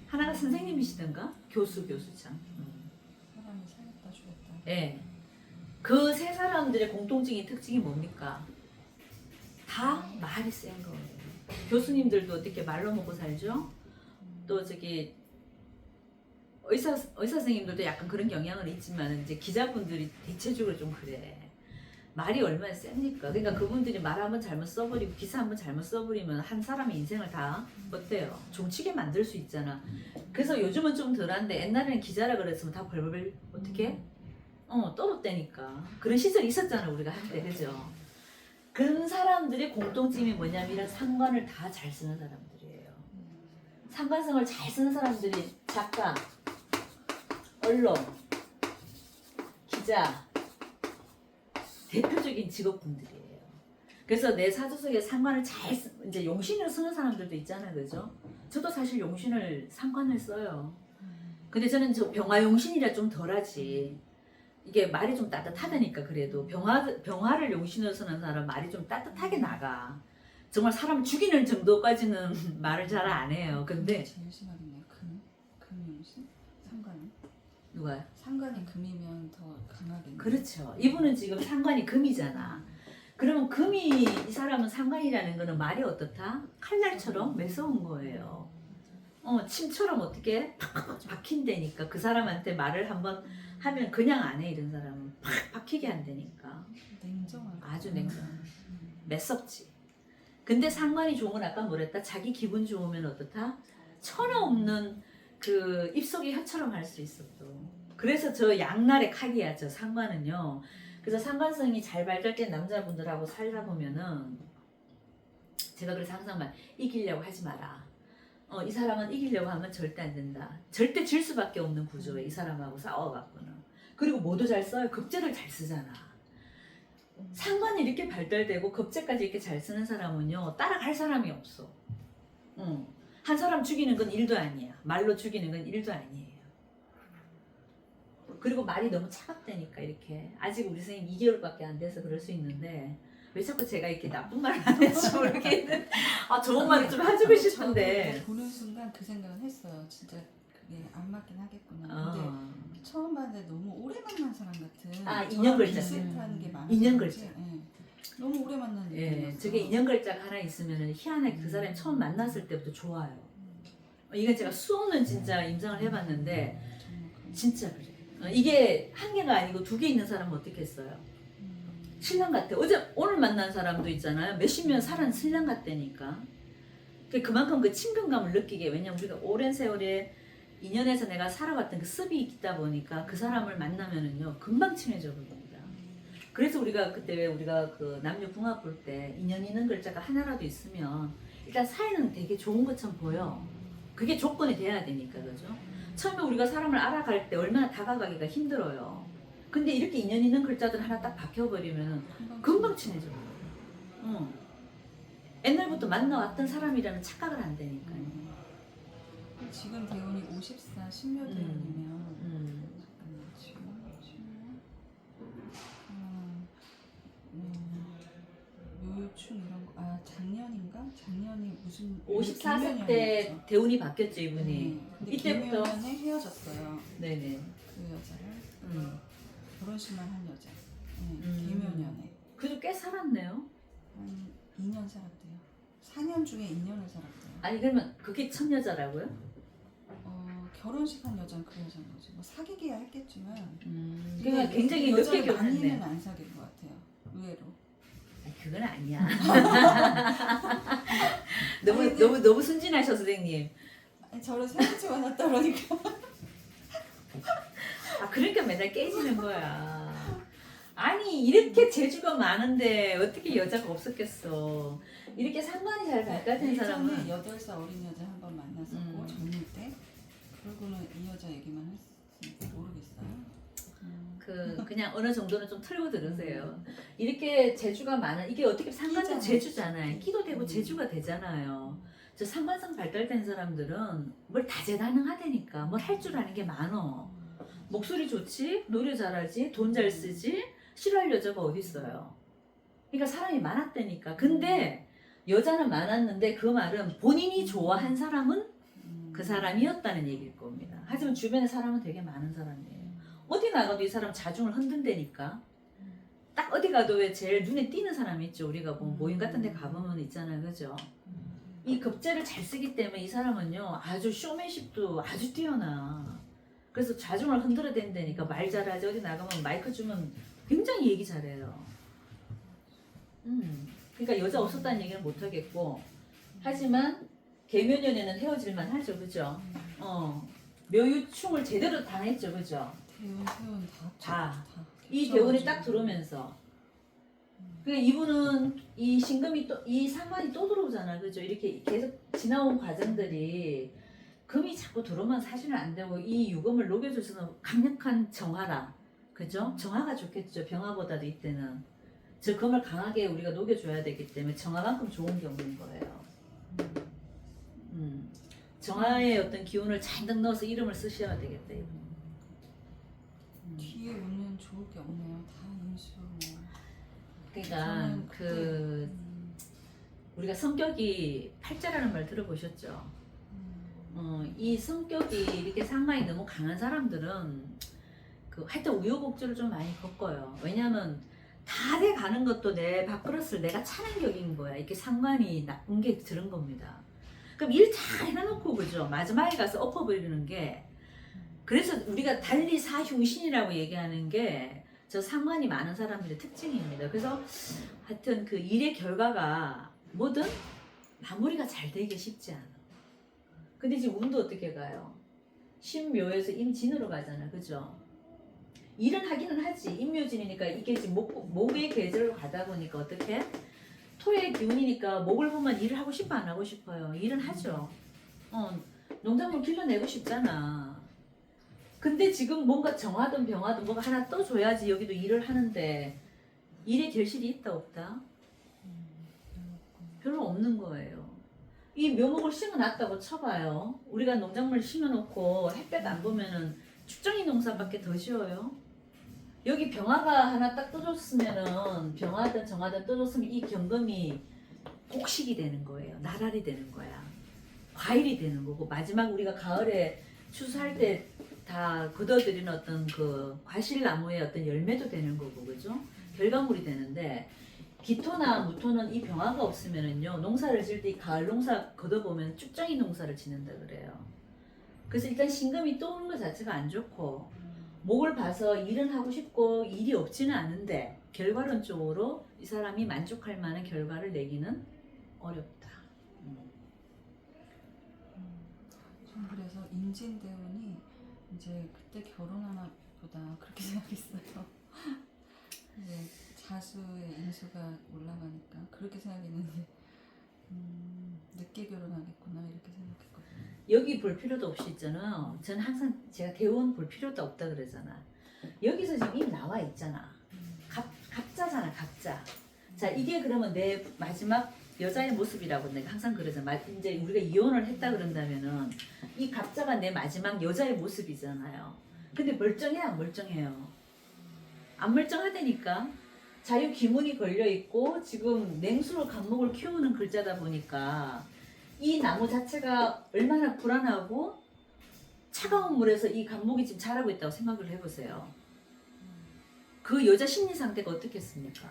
하나가 선생님이시던가? 교수참. 사람이 살렸다 죽였다. 예. 그 세 사람들의 공통적인 특징이 뭡니까? 다 말이 센 거예요. 교수님들도 어떻게 말로 먹고 살죠? 또 저기 의사 선생님들도 약간 그런 경향은 있지만 이제 기자분들이 대체적으로 좀 그래. 말이 얼마나 셉니까? 그러니까 그분들이 말 한번 잘못 써버리고 기사 한번 잘못 써버리면 한 사람의 인생을 다 어때요? 종치게 만들 수 있잖아. 그래서 요즘은 좀 덜한데 옛날에는 기자라 그랬으면 다 벌벌 어떻게? 떨었다니까. 그런 시절이 있었잖아 우리가 한때 그죠? 그런 사람들의 공통점이 뭐냐면 이런 상관을 다 잘 쓰는 사람들이에요. 상관성을 잘 쓰는 사람들이 작가, 언론, 기자, 대표적인 직업군들이에요. 그래서 내 사주 속에 상관을 이제 용신을 쓰는 사람들도 있잖아요, 그죠? 저도 사실 용신을 상관을 써요. 근데 저는 저 병화용신이라 좀 덜하지. 이게 말이 좀 따뜻하다니까 그래도 병화를 용신으로 쓰는 사람 말이 좀 따뜻하게 나가. 정말 사람 죽이는 정도까지는 말을 잘 안 해요. 근데 제일 심하겠네요. 금용신? 상관은? 누가요? 상관이 금이면 더 강하겠네요. 그렇죠. 이분은 지금 상관이 금이잖아. 그러면 금이 이 사람은 상관이라는 거는 말이 어떻다? 칼날처럼 매서운 거예요. 침처럼 어떻게 팍팍 박힌다니까. 그 사람한테 말을 한번 하면 그냥 안 해. 이런 사람은 팍 박히게 한다니까. 냉정하고 아주 냉정. 매섭지. 근데 상관이 좋은 건 아까 뭐랬다? 자기 기분 좋으면 어떻다? 천하 없는 그 입속이 혀처럼 할 수 있어 또. 그래서 저 양날의 칼이야 저 상관은요. 그래서 상관성이 잘 발달된 남자분들하고 살다 보면은 제가 그래서 항상 말 이기려고 하지 마라. 이 사람은 이기려고 하면 절대 안 된다. 절대 질 수밖에 없는 구조에 이 사람하고 싸워갖고는. 그리고 뭐도 잘 써요. 급제를 잘 쓰잖아. 상관이 이렇게 발달되고 급제까지 이렇게 잘 쓰는 사람은요 따라갈 사람이 없어. 한 사람 죽이는 건 일도 아니야. 말로 죽이는 건 일도 아니에요. 그리고 말이 너무 차갑다니까 이렇게. 아직 우리 선생님 2개월밖에 안 돼서 그럴 수 있는데 왜 자꾸 제가 이렇게 나쁜 말을 안 했지 모르겠는데 좋은 말을 좀 해주고 싶은데. 보는 순간 그 생각은 했어요. 진짜 그 그게 안 맞긴 하겠구나. 어. 근데 처음 봤는데 너무 오래 만난 사람 같은. 아, 저랑 인연 글자. 비슷한 게 많아서. 인연 그런지, 글자. 예. 너무 오래 만난 예, 느낌이었어. 저게 인연 글자가 하나 있으면 희한하게 그 사람이 처음 만났을 때부터 좋아요. 이건 제가 수없는 진짜 임상을 해봤는데 정말 그런 진짜 그래. 이게 한 개가 아니고 두 개 있는 사람은 어떻겠어요? 신랑 같아. 오늘 만난 사람도 있잖아요. 몇십 년 살은 신랑 같다니까. 그만큼 그 친근감을 느끼게. 왜냐면 우리가 오랜 세월에 인연에서 내가 살아왔던 그 습이 있다 보니까 그 사람을 만나면은요 금방 친해져 버립니다. 그래서 우리가 그때 왜 우리가 그 남녀 궁합 볼 때 인연 있는 글자가 하나라도 있으면 일단 사이는 되게 좋은 것처럼 보여. 그게 조건이 돼야 되니까, 그죠? 처음에 우리가 사람을 알아갈 때 얼마나 다가가기가 힘들어요. 근데 이렇게 인연 있는 글자들 하나 딱 박혀버리면 금방 친해져 버려요. 옛날부터 만나왔던 사람이라는 착각을 안 되니까요. 지금 대운이 54, 신묘 대운이면 잠깐만 지금 묘유충 이런 거. 아 작년인가? 작년이 무슨 54세 때 대운이 바뀌었죠, 이분이. 근데 이때부터 김효연에 헤어졌어요. 네네. 그 여자를 결혼식만 한 여자. 음. 김효연에 그래도 꽤 살았네요. 한 2년 살았대요. 4년 중에 2년을 살았대요. 아니 그러면 그게 첫 여자라고요? 결혼식 한 여자는 그 여자인 거지. 뭐 사귀기야 했겠지만. 그러니까 굉장히 여자를 늦게 결혼했네. 많이는 안 사귄 것 같아요. 의외로. 아니, 그건 아니야. 너무 아니, 근데- 너무 순진하셔 선생님. 아니, 저를 생각지 않았다 그러니까. 그러니까 맨날 깨지는 거야. 아니 이렇게 재주가 많은데 어떻게 여자가 없었겠어. 이렇게 상관이 잘 발달된 사람은 8살 어린 여자 한 번 만났었고 젊을 때. 그러고는 이 여자 얘기만 했으니까 모르겠어요. 그냥 어느 정도는 좀 틀고 들으세요. 이렇게 재주가 많은 이게 어떻게 상관도 끼잖아요. 재주잖아요. 끼도 되고 재주가 되잖아요. 저 상관성 발달된 사람들은 뭘 다재다능하다니까 뭘 할 줄 아는 게 많어. 목소리 좋지, 노래 잘하지, 돈 잘 쓰지, 싫어할 여자가 어디 있어요. 그러니까 사람이 많았다니까. 근데 여자는 많았는데 그 말은 본인이 좋아한 사람은 그 사람이었다는 얘기일 겁니다. 하지만 주변에 사람은 되게 많은 사람이에요. 어디 나가도 이 사람 자중을 흔든다니까. 딱 어디 가도 왜 제일 눈에 띄는 사람이 있죠. 우리가 뭐 모임 같은 데 가보면 있잖아요. 그죠? 이 급제를 잘 쓰기 때문에 이 사람은요 아주 쇼맨십도 아주 뛰어나. 그래서 자중을 흔들어야 된다니까. 말 잘하지. 어디 나가면 마이크 주면 굉장히 얘기 잘해요. 그러니까 여자 없었다는 얘기는 못 하겠고, 하지만 계묘년에는 헤어질만 하죠. 그죠? 묘유충을 제대로 당했죠. 그죠? 대운, 세운 다. 이 대운이 딱 들어오면서. 그러니까 이분은 이 신금이 또, 이 상관이 또 들어오잖아. 그죠? 이렇게 계속 지나온 과정들이 금이 자꾸 들어오면 사실은 안 되고, 이 유금을 녹여줄 수 있는 강력한 정화라. 그죠? 정화가 좋겠죠. 병화보다도 이때는. 저 금을 강하게 우리가 녹여줘야 되기 때문에 정화만큼 좋은 게 없는 거예요. 정화의 어떤 기운을 잔뜩 넣어서 이름을 쓰셔야 되겠다. 이분. 뒤에 오는 좋을 게 없네요. 다 인수. 그러니까 저는 우리가 성격이 팔자라는 말 들어보셨죠? 이 성격이 이렇게 상관이 너무 강한 사람들은 하여튼 우여곡절을 좀 많이 겪어요. 왜냐하면 다 돼 가는 것도 내 밥그릇을 내가 차는 격인 거야. 이렇게 상관이 나쁜 게 들은 겁니다. 그럼 일 잘 해놓고 그죠? 마지막에 가서 엎어버리는 게, 그래서 우리가 달리 사흉신이라고 얘기하는 게 저 상관이 많은 사람들의 특징입니다. 그래서 하여튼 그 일의 결과가 뭐든 마무리가 잘 되기 쉽지 않아. 근데 지금 운도 어떻게 가요? 신묘에서 임진으로 가잖아. 그죠? 일은 하기는 하지. 임묘진이니까 이게 지금 목의 계절로 가다 보니까 어떻게? 토의 기운이니까 목을 보면 일을 하고 싶어 안 하고 싶어요? 일은 하죠. 농작물 길러내고 싶잖아. 근데 지금 뭔가 정하든 병하든 뭐가 하나 떠줘야지 여기도 일을 하는데 일의 결실이 있다 없다? 별로 없는 거예요. 이 묘목을 심어놨다고 쳐봐요. 우리가 농작물 심어놓고 햇볕 안 보면은 축정이 농사밖에 더 쉬워요. 여기 병화가 하나 딱 떠줬으면은 병화든 정화든 떠줬으면 이 경금이 곡식이 되는 거예요. 나랄이 되는 거야. 과일이 되는 거고, 마지막 우리가 가을에 추수할 때 다 걷어들이는 어떤 그 과실나무의 어떤 열매도 되는 거고, 그죠? 결과물이 되는데, 기토나 무토는 이 병화가 없으면은요, 농사를 지을 때 가을 농사 걷어보면 쭉정이 농사를 짓는다 그래요. 그래서 일단 신금이 떠오르는 것 자체가 안 좋고, 목을 봐서 일은 하고 싶고 일이 없지는 않은데, 결과론적으로 이 사람이 만족할 만한 결과를 내기는 어렵다. 전 그래서 인진대운이 이제 그때 결혼하나 보다 그렇게 생각했어요. 이제 자수의 인수가 올라가니까 그렇게 생각했는데 늦게 결혼하겠구나 이렇게 생각했거든요. 여기 볼 필요도 없이 있잖아요. 저는 항상 제가 대원 볼 필요도 없다 그러잖아. 여기서 지금 이미 나와 있잖아. 갑자잖아, 갑자. 자, 이게 그러면 내 마지막 여자의 모습이라고 내가 항상 그러잖아. 이제 우리가 이혼을 했다 그런다면은 이 갑자가 내 마지막 여자의 모습이잖아요. 근데 멀쩡해, 안 멀쩡해요? 안 멀쩡하다니까. 자유 기문이 걸려 있고 지금 냉수로 간목을 키우는 글자다 보니까 이 나무 자체가 얼마나 불안하고 차가운 물에서 이 간목이 지금 자라고 있다고 생각을 해보세요. 그 여자 심리 상태가 어떻겠습니까?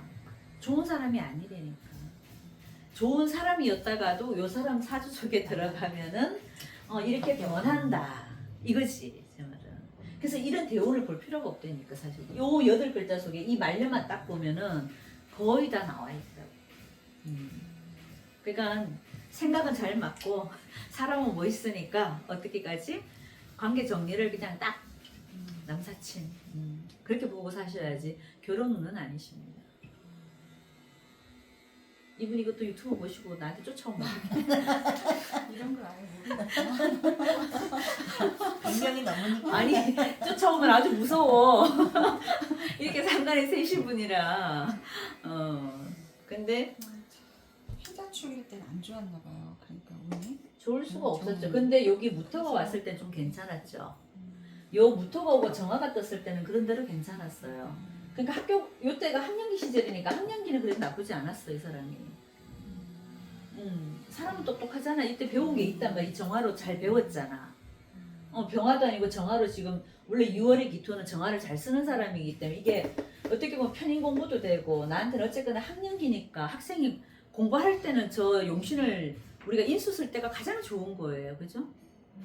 좋은 사람이 아니라니까. 좋은 사람이었다가도 요 사람 사주 속에 들어가면은 이렇게 변한다 이거지 제 말은. 그래서 이런 대운을 볼 필요가 없다니까 사실. 요 8글자 속에 이 말려만 딱 보면은 거의 다 나와 있다고. 그러니까 생각은 잘 맞고 사람은 멋있으니까 어떻게까지 관계 정리를 그냥 딱 남사친 그렇게 보고 사셔야지 결혼운은 아니십니다. 이분 이것도 유튜브 보시고 나한테 쫓아오면 이런 걸 아예 모르겠어요. 100명이 넘으니까. 아니 쫓아오면 아주 무서워. 이렇게 상관이 세신 분이라 근데 휘자축일 땐 안 좋았나 봐요. 그러니까 운이. 좋을 수가 없었죠. 좋은. 근데 여기 무토가 왔을 땐 좀 괜찮았죠. 요 무토가 오고 정화가 떴을 때는 그런 대로 괜찮았어요. 그러니까 학교 요때가 학년기 시절이니까 학년기는 그래도 나쁘지 않았어 이 사람이. 사람은 똑똑하잖아. 이때 배운 게 있단 말이야. 이 정화로 잘 배웠잖아. 병화도 아니고 정화로 지금 원래 6월의 기토는 정화를 잘 쓰는 사람이기 때문에 이게 어떻게 보면 편인 공부도 되고 나한테는 어쨌거나 학년기니까 학생이 공부할 때는 저 용신을 우리가 인수 쓸 때가 가장 좋은 거예요. 그죠?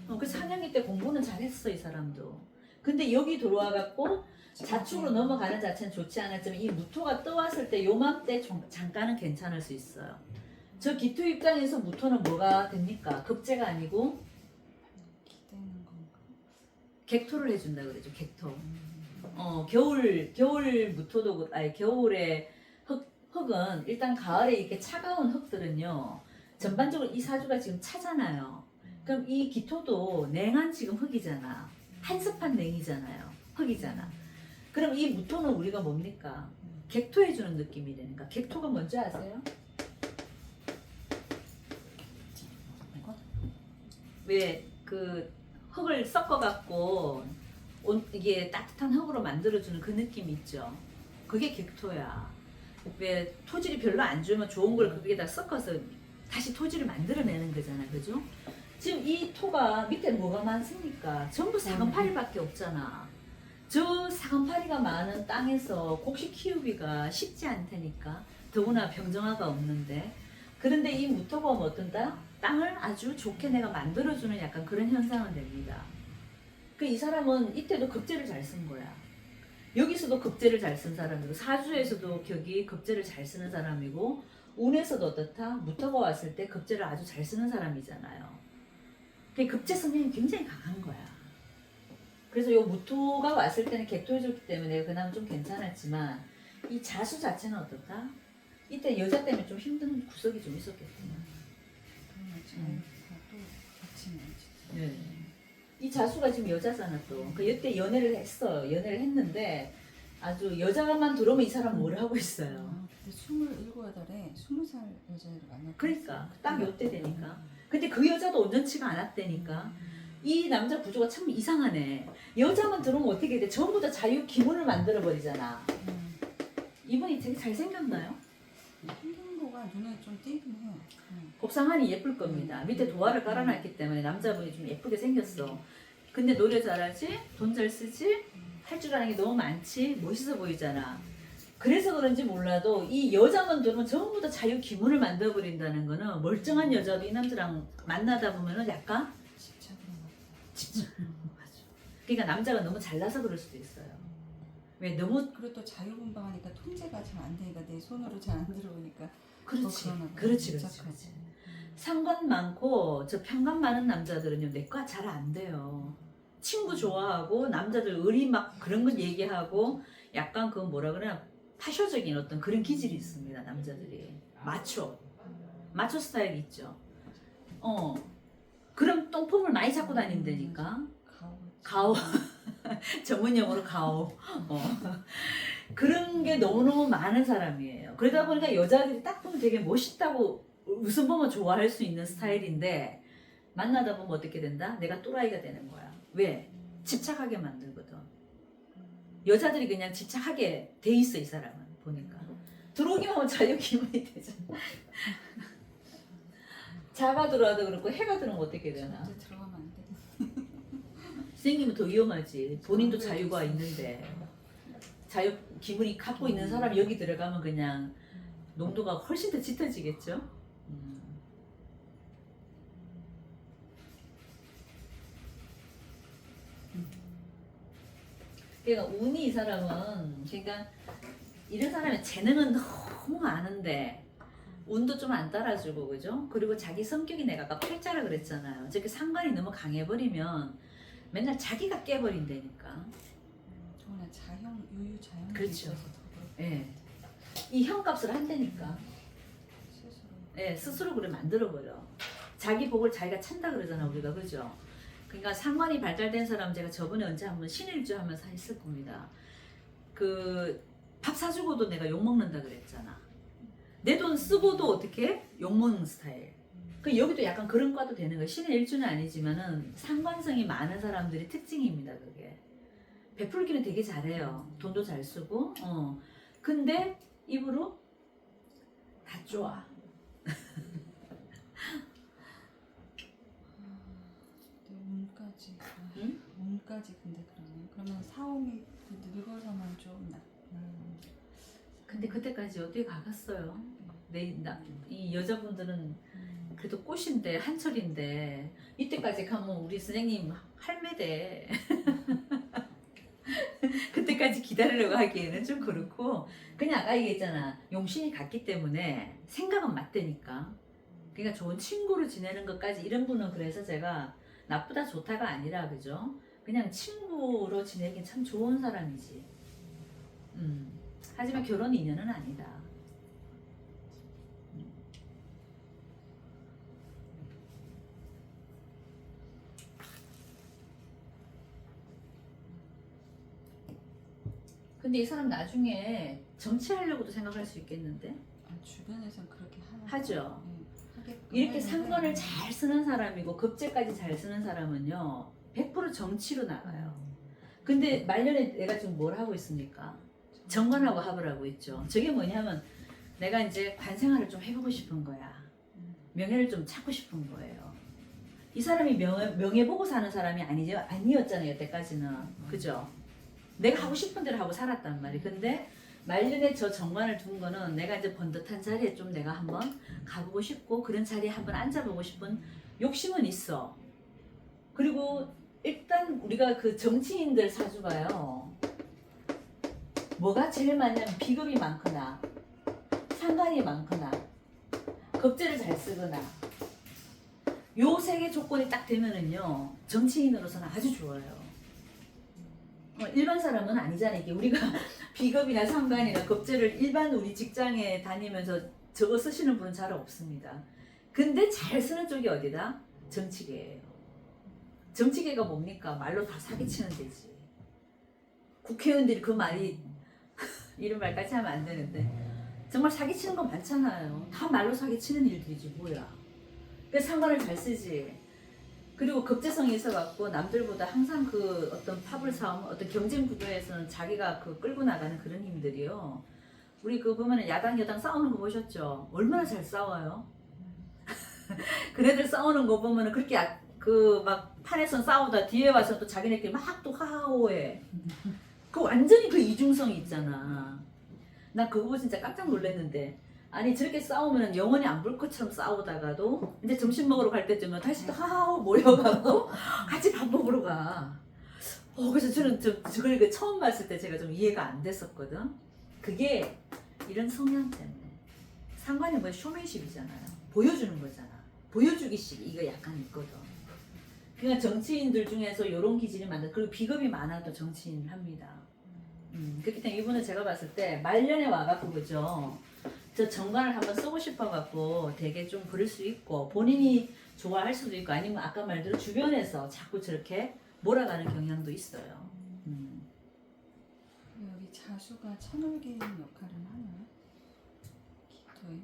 그래서 학년기 때 공부는 잘했어 이 사람도. 근데 여기 들어와 갖고 자축으로 넘어가는 자체는 좋지 않았지만 이 무토가 떠왔을 때 요맘때 잠깐은 괜찮을 수 있어요. 저 기토 입장에서 무토는 뭐가 됩니까? 급제가 아니고 기대는 건가? 객토를 해준다 그러죠. 객토. 겨울 무토도 아니 겨울에 흙은 일단 가을에 이렇게 차가운 흙들은요 전반적으로 이 사주가 지금 차잖아요. 그럼 이 기토도 냉한 지금 흙이잖아. 한습한 냉이잖아요. 흙이잖아. 그럼 이 무토는 우리가 뭡니까? 객토해주는 느낌이 되니까. 객토가 뭔지 아세요? 왜 그 흙을 섞어갖고 이게 따뜻한 흙으로 만들어주는 그 느낌 있죠? 그게 객토야. 왜 토질이 별로 안 좋으면 좋은 걸 거기에다 섞어서 다시 토질을 만들어내는 거잖아. 그죠? 지금 이 토가 밑에 뭐가 많습니까? 전부 사금파리밖에 없잖아. 저 사금파리가 많은 땅에서 곡식 키우기가 쉽지 않다니까. 더구나 병정화가 없는데. 그런데 이 무토가 오면 어떤다? 땅을 아주 좋게 내가 만들어주는 약간 그런 현상은 됩니다. 그 이 사람은 이때도 급제를 잘 쓴 거야. 여기서도 급제를 잘 쓴 사람이고 사주에서도 격이 급제를 잘 쓰는 사람이고 운에서도 어떻다? 무토가 왔을 때 급제를 아주 잘 쓰는 사람이잖아요. 그 급제 성향이 굉장히 강한 거야. 그래서 요 무토가 왔을 때는 객토해줬기 때문에 그나마 좀 괜찮았지만 이 자수 자체는 어떻다? 이때 여자 때문에 좀 힘든 구석이 좀 있었겠구나. 그러면 또 겹치네 진짜. 네. 이 자수가 지금 여자잖아 또. 그 이때 연애를 했어. 연애를 했는데 아주 여자만 들어오면 이 사람 뭘 하고 있어요. 근데 27달에 20살 여자를 만났어요. 그러니까 딱 요때 되니까. 근데 그 여자도 온전치가 않았다니까. 이 남자 구조가 참 이상하네. 여자만 들어오면 어떻게 돼? 전부 다 자유 기문을 만들어 버리잖아. 이분이 되게 잘생겼나요? 생긴 거가 눈에 좀 띄긴 해요. 곱상하니 예쁠 겁니다. 밑에 도화를 깔아놨기 때문에 남자분이 좀 예쁘게 생겼어. 근데 노래 잘하지, 돈 잘 쓰지, 할 줄 아는 게 너무 많지, 멋있어 보이잖아. 그래서 그런지 몰라도 이 여자분들은 전부 다 자유 기문을 만들어버린다는 거는 멀쩡한 여자도 이 남자랑 만나다 보면은 약간 집착을 하나 집착. 맞아. 그러니까 남자가 너무 잘나서 그럴 수도 있어요. 왜 너무 그리고 또 자유분방하니까 통제가 잘 안 되니까 내 손으로 잘 안 들어오니까 그렇지, 더 그러나 봐요. 그렇지, 집착하고. 그렇지. 상관 많고 저 편감 많은 남자들은요 내과 잘 안 돼요. 친구 좋아하고 남자들 의리 막 그런 것 얘기하고 약간 그 뭐라 그러나 파쇼적인 어떤 그런 기질이 있습니다. 남자들이 마초 스타일이 있죠. 그럼 똥폼을 많이 잡고 다닌다니까. 가오. 전문 용어로 가오. 그런 게 너무너무 많은 사람이에요. 그러다 보니까 여자들이 딱 보면 되게 멋있다고 웃음 보면 좋아할 수 있는 스타일인데 만나다 보면 어떻게 된다? 내가 또라이가 되는 거야. 왜? 집착하게 만들거든. 여자들이 그냥 집착하게 돼 있어 이 사람은 보니까. 들어오기만 하면 자유 기분이 되잖아. 자가 들어와도 그렇고 해가 들어오면 어떻게 되나? 절대 들어가면 안 돼. 생기면 더 위험하지. 본인도 자유가 있는데 자유 기분이 갖고 있는 사람이 여기 들어가면 그냥 농도가 훨씬 더 짙어지겠죠. 그러니까 운이 이 사람은 그러니까 이런 사람의 재능은 너무 많은데 운도 좀 안 따라주고 그죠? 그리고 자기 성격이 내가 아까 팔자라 그랬잖아요. 저게 상관이 너무 강해버리면 맨날 자기가 깨버린다니까. 정말 유유 자형. 그렇죠. 예. 이 형값을 한다니까. 스스로. 예, 스스로 그래 만들어버려. 자기 복을 자기가 찬다 그러잖아 우리가 그죠? 그러니까 상관이 발달된 사람 제가 저번에 언제 한번 신일주 하면서 했을 겁니다. 그 밥 사주고도 내가 욕먹는다 그랬잖아. 내 돈 쓰고도 어떻게 욕먹는 스타일. 그 여기도 약간 그런 과도 되는 거예요. 신의 일주는 아니지만은 상관성이 많은 사람들의 특징입니다. 그게 베풀기는 되게 잘해요. 돈도 잘 쓰고. 근데 입으로 다 좋아. 운까지. 응? 운까지 근데 그러면 사오미 늙어서만 좀 근데 그때까지 어떻게 가겠어요? 이 여자분들은 그래도 꽃인데 한철인데 이때까지 가면 우리 선생님 할매대. 그때까지 기다리려고 하기에는 좀 그렇고 그냥 아까 얘기했잖아. 용신이 갔기 때문에 생각은 맞다니까. 그러니까 좋은 친구로 지내는 것까지 이런 분은 그래서 제가 나쁘다 좋다가 아니라 그죠? 그냥 친구로 지내긴 참 좋은 사람이지. 하지만 결혼 인연은 아니다. 근데 이 사람 나중에 정치하려고도 생각할 수 있겠는데? 주변에선 그렇게 하죠. 하게끔 이렇게 하는데 상관을 잘 쓰는 사람이고 급제까지 잘 쓰는 사람은요 100% 정치로 나가요. 근데 말년에 내가 지금 뭘 하고 있습니까? 정관하고 합을 하고 있죠. 저게 뭐냐면 내가 이제 관생활을 좀 해보고 싶은 거야. 명예를 좀 찾고 싶은 거예요. 이 사람이 명예 보고 사는 사람이 아니었잖아요 여태까지는. 그죠? 내가 하고 싶은 대로 하고 살았단 말이에요. 근데 말년에 저 정관을 둔 거는 내가 이제 번듯한 자리에 좀 내가 한번 가보고 싶고 그런 자리에 한번 앉아보고 싶은 욕심은 있어. 그리고 일단 우리가 그 정치인들 사주가요. 뭐가 제일 많냐면 비급이 많거나 상관이 많거나 겁제를 잘 쓰거나 요 세 개 조건이 딱 되면은요 정치인으로서는 아주 좋아요. 일반 사람은 아니잖아요. 이게 우리가 비겁이나 상관이나 겁제를 일반 우리 직장에 다니면서 저거 쓰시는 분은 잘 없습니다. 근데 잘 쓰는 쪽이 어디다? 정치계예요. 정치계가 뭡니까? 말로 다 사기치는 데지. 국회의원들이 그 말이 이런 말까지 하면 안 되는데 정말 사기치는 거 많잖아요. 다 말로 사기치는 일들이지 뭐야. 그래서 상관을 잘 쓰지. 그리고 급제성이 있어갖고 남들보다 항상 그 어떤 팝을 싸움, 어떤 경쟁 구도에서는 자기가 그 끌고 나가는 그런 힘들이요. 우리 그 보면은 야당 여당 싸우는 거 보셨죠? 얼마나 잘 싸워요. 그네들 싸우는 거 보면은 그렇게 그 막 판에서 싸우다 뒤에 와서 또 자기네끼리 막 또 하하호해. 그 완전히 그 이중성이 있잖아. 나 그거 보고 진짜 깜짝 놀랐는데 아니 저렇게 싸우면 영원히 안 볼 것처럼 싸우다가도 이제 점심 먹으러 갈 때쯤은 다시 또 하하호 모여가고 같이 밥 먹으러 가. 그래서 저는 저걸 그 처음 봤을 때 제가 좀 이해가 안 됐었거든. 그게 이런 성향 때문에. 상관이 뭐야? 쇼맨십이잖아요. 보여주는 거잖아. 보여주기식 이거 약간 있거든. 그러니까 정치인들 중에서 이런 기질이 많다. 그리고 비겁이 많아도 정치인을 합니다. 그렇기 때문에 이분은 제가 봤을 때 말년에 와갖고 그죠. 저 정관을 한번 쓰고 싶어갖고 되게 좀 그럴 수 있고 본인이 좋아할 수도 있고 아니면 아까 말대로 주변에서 자꾸 저렇게 몰아가는 경향도 있어요. 여기 자수가 천을기인 역할은 하나요? 기토에?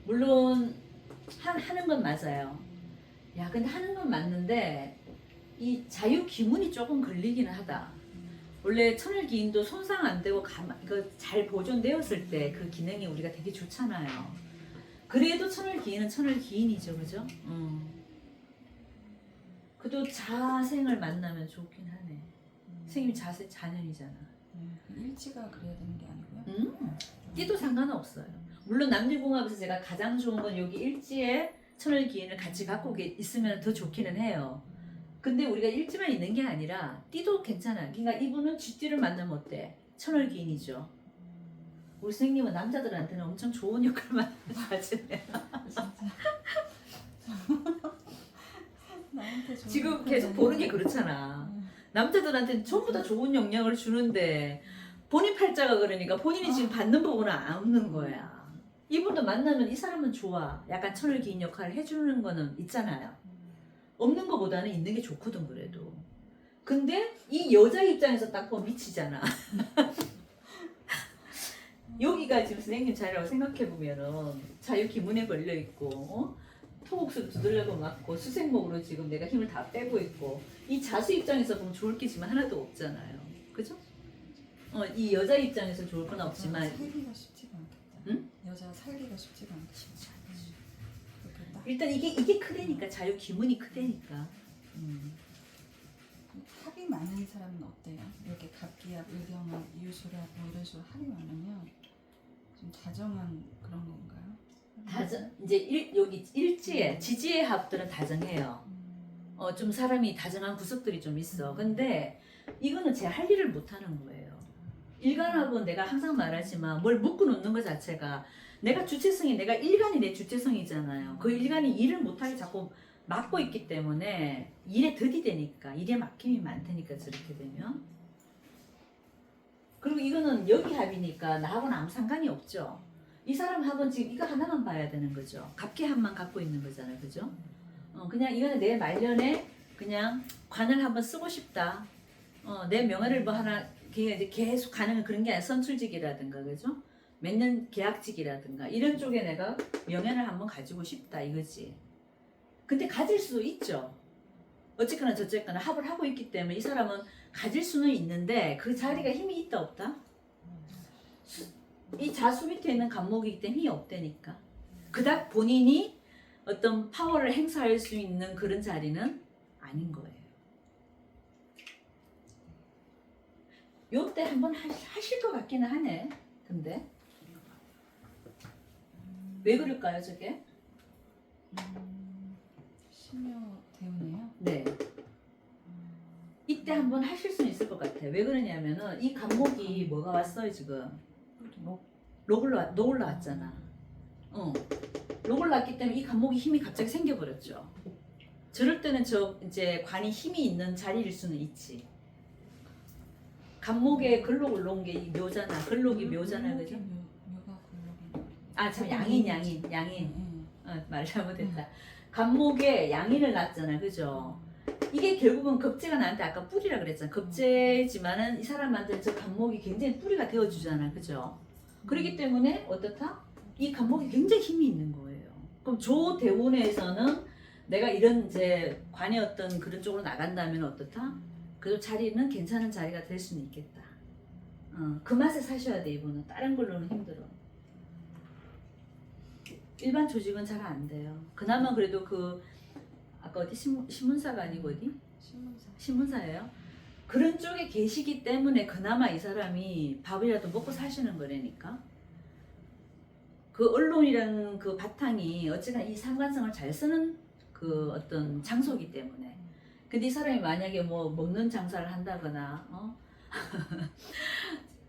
물론 하는 건 맞아요. 야 근데 하는 건 맞는데 이 자유 기문이 조금 걸리기는 하다. 원래 천을기인도 손상 안 되고 잘 보존되었을 때 그 기능이 우리가 되게 좋잖아요. 그래도 천을기인은 천을기인이죠, 그죠? 그래도 자생을 만나면 좋긴 하네. 선생님이 자년이잖아. 그 일지가 그래야 되는 게 아니고요? 띠도 상관은 없어요. 물론 남녀궁합에서 제가 가장 좋은 건 여기 일지에 천을기인을 같이 갖고 있으면 더 좋기는 해요. 근데 우리가 일지만 있는 게 아니라 띠도 괜찮아요. 그러니까 이분은 쥐띠를 만나면 어때? 천을기인이죠. 우리 선생님은 남자들한테는 엄청 좋은 역할만 하시네요. 진짜. 나한테 좋은 지금 역할이 계속 보는 게 아니라. 그렇잖아. 남자들한테는 전부 다 좋은 영향을 주는데 본인 팔자가 그러니까 본인이 지금 받는 부분은 없는 거야. 이분도 만나면 이 사람은 좋아. 약간 천을기인 역할을 해주는 거는 있잖아요. 없는 거보다는 있는 게 좋거든 그래도. 근데 이 여자 입장에서 딱 보면 미치잖아. 여기가 지금 선생님 자리라고 생각해보면은 자유 기문에 걸려있고 토목수 두들려고 맞고 수생목으로 지금 내가 힘을 다 빼고 있고 이 자수 입장에서 보면 좋을 게 지금 하나도 없잖아요. 그죠? 이 여자 입장에서 좋을 건 없지만 살기가 쉽지가 않겠다. 응? 여자 살기가 쉽지가 않겠다. 그렇게 딱 일단 이게 크대니까 자유 기문이 크대니까. 합이 많은 사람은 어때요? 이렇게 갑기합, 의경합, 유술합 뭐 이런 식으로 합이 많으면 좀 다정한 그런 건가요? 이제 여기 일지에 지지의 합들은 다정해요. 좀 사람이 다정한 구석들이 좀 있어. 근데 이거는 제 할 일을 못 하는 거예요. 일간합은 내가 항상 말하지만 뭘 묶어 놓는 것 자체가 내가 주체성이 내가 일간이 내 주체성이잖아요. 그 일간이 일을 못하게 자꾸 막고 있기 때문에 일에 더디되니까 일에 막힘이 많다니까 저렇게 되면. 그리고 이거는 여기 합이니까 나하고는 아무 상관이 없죠. 이 사람 합은 지금 이거 하나만 봐야 되는 거죠. 갑기 합만 갖고 있는 거잖아요. 그죠? 그냥 이거는 내 말년에 그냥 관을 한번 쓰고 싶다. 내 명예를 뭐 하나 이제 계속 가는 그런 게 아니라 선출직이라든가 그죠? 몇 년 계약직이라든가 이런 쪽에 내가 명예를 한번 가지고 싶다 이거지. 근데 가질 수도 있죠. 어쨌거나 저쨌거나 합을 하고 있기 때문에 이 사람은 가질 수는 있는데 그 자리가 힘이 있다 없다? 이 자수 밑에 있는 간목이기 때문에 힘이 없다니까. 그닥 본인이 어떤 파워를 행사할 수 있는 그런 자리는 아닌 거예요. 요때 한번 하실 것 같기는 하네. 근데 왜 그럴까요 저게? 신묘 대운이에요? 네. 이때 한번 하실 수 있을 것 같아요. 왜 그러냐면은 이 간목이 뭐가 왔어요 지금? 록을 왔잖아. 록을 났기 때문에 이 간목이 힘이 갑자기 생겨버렸죠. 저럴 때는 이제 관이 힘이 있는 자리일 수는 있지. 간목에 글록을 놓은 게 묘잖아. 글록이 묘잖아, 그죠? 묘가 글록이. 아, 참 양인. 말 잘못했다. 간목에 양인을 놨잖아, 그죠? 이게 결국은 겁재가 나한테 아까 뿌리라 그랬잖아. 겁재지만은 이 사람한테 저 간목이 굉장히 뿌리가 되어주잖아, 그죠? 그렇기 때문에 어떻다? 이 간목이 굉장히 힘이 있는 거예요. 그럼 조대운에서는 내가 이런 이제 관의 어떤 그런 쪽으로 나간다면 어떻다? 그래도 자리는 괜찮은 자리가 될 수는 있겠다. 그 맛에 사셔야 돼 이분은. 다른 걸로는 힘들어. 일반 조직은 잘 안 돼요. 그나마 그래도 그 아까 어디 신문사가 아니고 어디? 신문사. 신문사예요. 그런 쪽에 계시기 때문에 그나마 이 사람이 밥이라도 먹고 사시는 거라니까. 그 언론이라는 그 바탕이 어쨌든 이 상관성을 잘 쓰는 그 어떤 장소이기 때문에. 근데 이 사람이 만약에 뭐 먹는 장사를 한다거나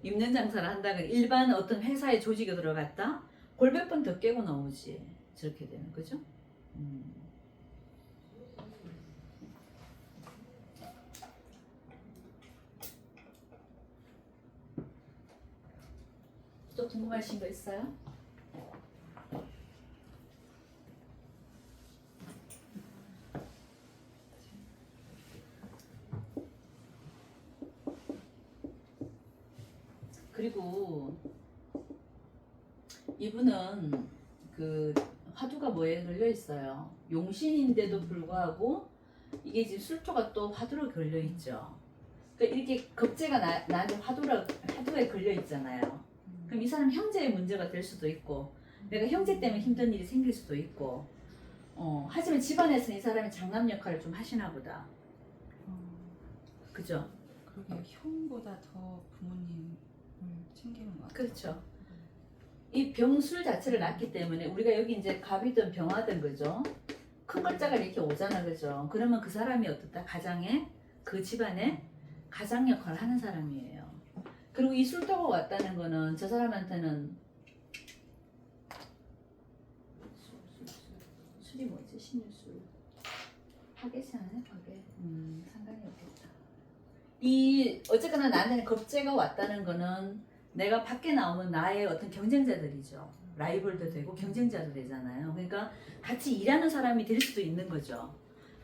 입는 장사를 한다거나 일반 어떤 회사의 조직에 들어갔다 골몇 번 더 깨고 나오지. 저렇게 되면 그죠? 또 궁금하신 거 있어요? 그리고 이분은 그 화두가 뭐에 걸려 있어요? 용신인데도 불구하고 이게 지금 술토가 또 화두로 걸려 있죠. 그러니까 이렇게 겁재가 나한테 화두에 걸려 있잖아요. 그럼 이 사람 형제의 문제가 될 수도 있고, 내가 형제 때문에 힘든 일이 생길 수도 있고, 하지만 집안에서는 이 사람이 장남 역할을 좀 하시나 보다. 그죠? 그러게 형보다 더 부모님을 챙기는 것 같아요. 그렇죠. 이 병술 자체를 낳기 때문에 우리가 여기 이제 갑이든 병화든 그죠? 큰 글자가 이렇게 오잖아 그죠? 그러면 그 사람이 어떻다? 가장의 그 집안의 가장 역할을 하는 사람이에요. 그리고 이 술토가 왔다는 거는 저 사람한테는 술이 뭐지? 신유술 파괴시 아니야? 파괴. 상관이 없겠다. 이 어쨌거나 나한테는 겁재가 왔다는 거는 내가 밖에 나오면 나의 어떤 경쟁자들이죠. 라이벌도 되고 경쟁자도 되잖아요. 그러니까 같이 일하는 사람이 될 수도 있는 거죠.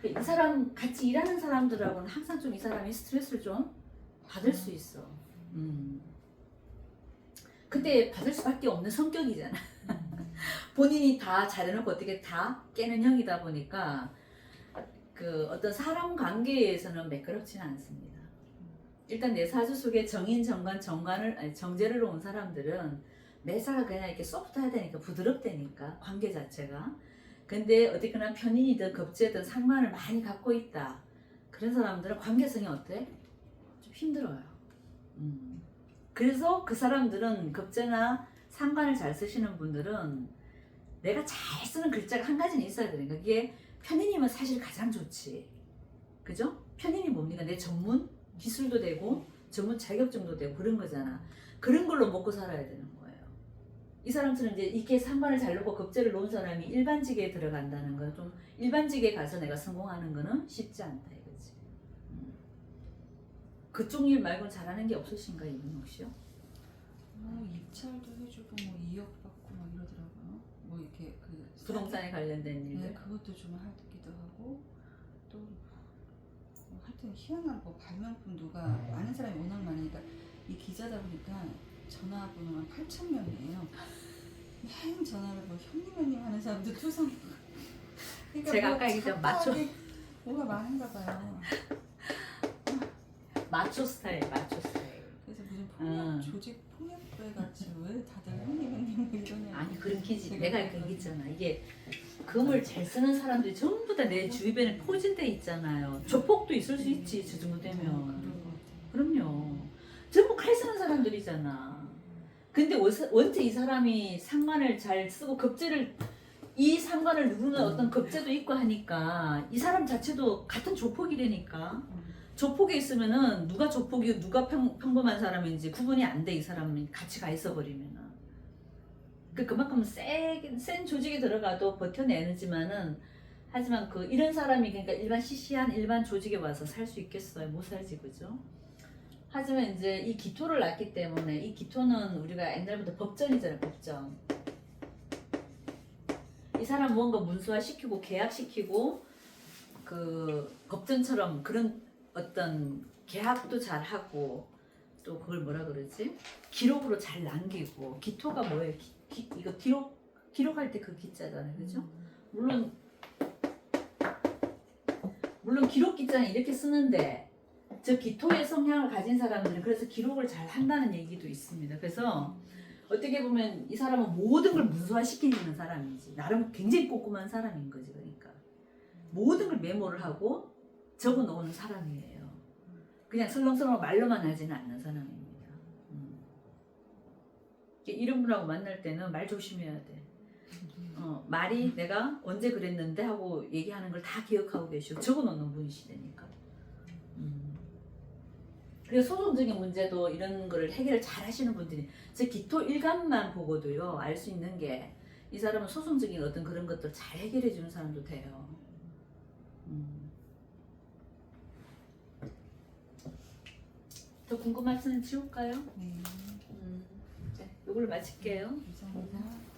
이 사람 같이 일하는 사람들하고는 항상 좀 이 사람이 스트레스를 좀 받을 수 있어. 근데 받을 수밖에 없는 성격이잖아. 본인이 다 잘해놓고 어떻게 다 깨는 형이다 보니까 그 어떤 사람 관계에서는 매끄럽지는 않습니다. 일단 내 사주 속에 정인, 정관, 정제를 온 사람들은 매사가 그냥 이렇게 소프트해야 되니까 부드럽다니까 관계 자체가. 근데 어디거나 편인이든 겁재든 상관을 많이 갖고 있다. 그런 사람들은 관계성이 어때? 좀 힘들어요. 그래서 그 사람들은 겁재나 상관을 잘 쓰시는 분들은 내가 잘 쓰는 글자가 한 가지는 있어야 되니까 그게 편인이면 사실 가장 좋지. 그죠? 편인이 뭡니까? 내 전문 기술도 되고 전문 자격증도 되고 그런 거잖아. 그런 걸로 먹고 살아야 되는 거예요. 이 사람처럼 이제 이렇게 상관을 잘 놓고 겁재를 놓은 사람이 일반직에 들어간다는 건 좀 일반직에 가서 내가 성공하는 거는 쉽지 않다 이거지. 그쪽 일 말고는 잘하는 게 없으신가 이분 혹시요? 입찰도 해주고 뭐 2억 받고 막 이러더라고요. 뭐 이렇게 그 부동산에 관련된 일들. 네, 그것도 좀 하기도 하고 또 하여튼 희한한 뭐 발명품 누가 아는 사람이 워낙 많으니까 이 기자다 보니까 전화번호만 8,000명이에요. 맨 전화를 뭐 형님 하는 사람도 투성. 그러니까 제가 뭐 아까 얘기했던 마초 뭐가 많은가 봐요. 마초 스타일. 그래서 무슨 폭력 조직 폭력배 같이 왜 다들 형님 이러냐. 아니 그런 기지. 내가 그 얘기했잖아. 이게 금을 잘 쓰는 사람들이 전부 다 내 주변에 포진돼 있잖아요. 조폭도 있을 수 있지 저 정도 되면. 그런 것 같아요. 그럼요. 전부 칼 쓰는 사람들이잖아. 근데 원체 이 사람이 상관을 잘 쓰고 겁재를 이 상관을 누르는 어떤 겁재도 있고 하니까 이 사람 자체도 같은 조폭이라니까. 조폭에 있으면은 누가 조폭이고 누가 평범한 사람인지 구분이 안 돼. 이 사람이 같이 가 있어 버리면은. 그만큼 센 조직에 들어가도 버텨내지만은 하지만 그 이런 사람이 그러니까 일반 시시한 일반 조직에 와서 살 수 있겠어요? 못 살지 그죠? 하지만 이제 이 기토를 낳기 때문에 이 기토는 우리가 옛날부터 법전이잖아요. 법전. 이 사람 무언가 문수화시키고 계약시키고 그 법전처럼 그런 어떤 계약도 잘 하고 또 그걸 뭐라 그러지? 기록으로 잘 남기고 기토가 뭐예요? 이거 기록할 때 그 기자잖아요, 그죠? 물론 기록 기자는 이렇게 쓰는데 저 기토의 성향을 가진 사람들은 그래서 기록을 잘 한다는 얘기도 있습니다. 그래서 어떻게 보면 이 사람은 모든 걸 문서화시키는 사람이지. 나름 굉장히 꼼꼼한 사람인 거지. 그러니까 모든 걸 메모를 하고 적어 놓는 사람이에요. 그냥 설렁설렁 말로만 하지는 않는 사람입니다. 이런 분하고 만날 때는 말 조심해야 돼. 말이 내가 언제 그랬는데 하고 얘기하는 걸 다 기억하고 계시고 적어 놓는 분이시다니까. 그래서 소송적인 문제도 이런 거를 해결을 잘 하시는 분들이 제 기토 일간만 보고도요 알 수 있는 게 이 사람은 소송적인 어떤 그런 것들 잘 해결해 주는 사람도 돼요. 더 궁금하시는 지울까요? 네. 네, 이걸로 마칠게요. 감사합니다.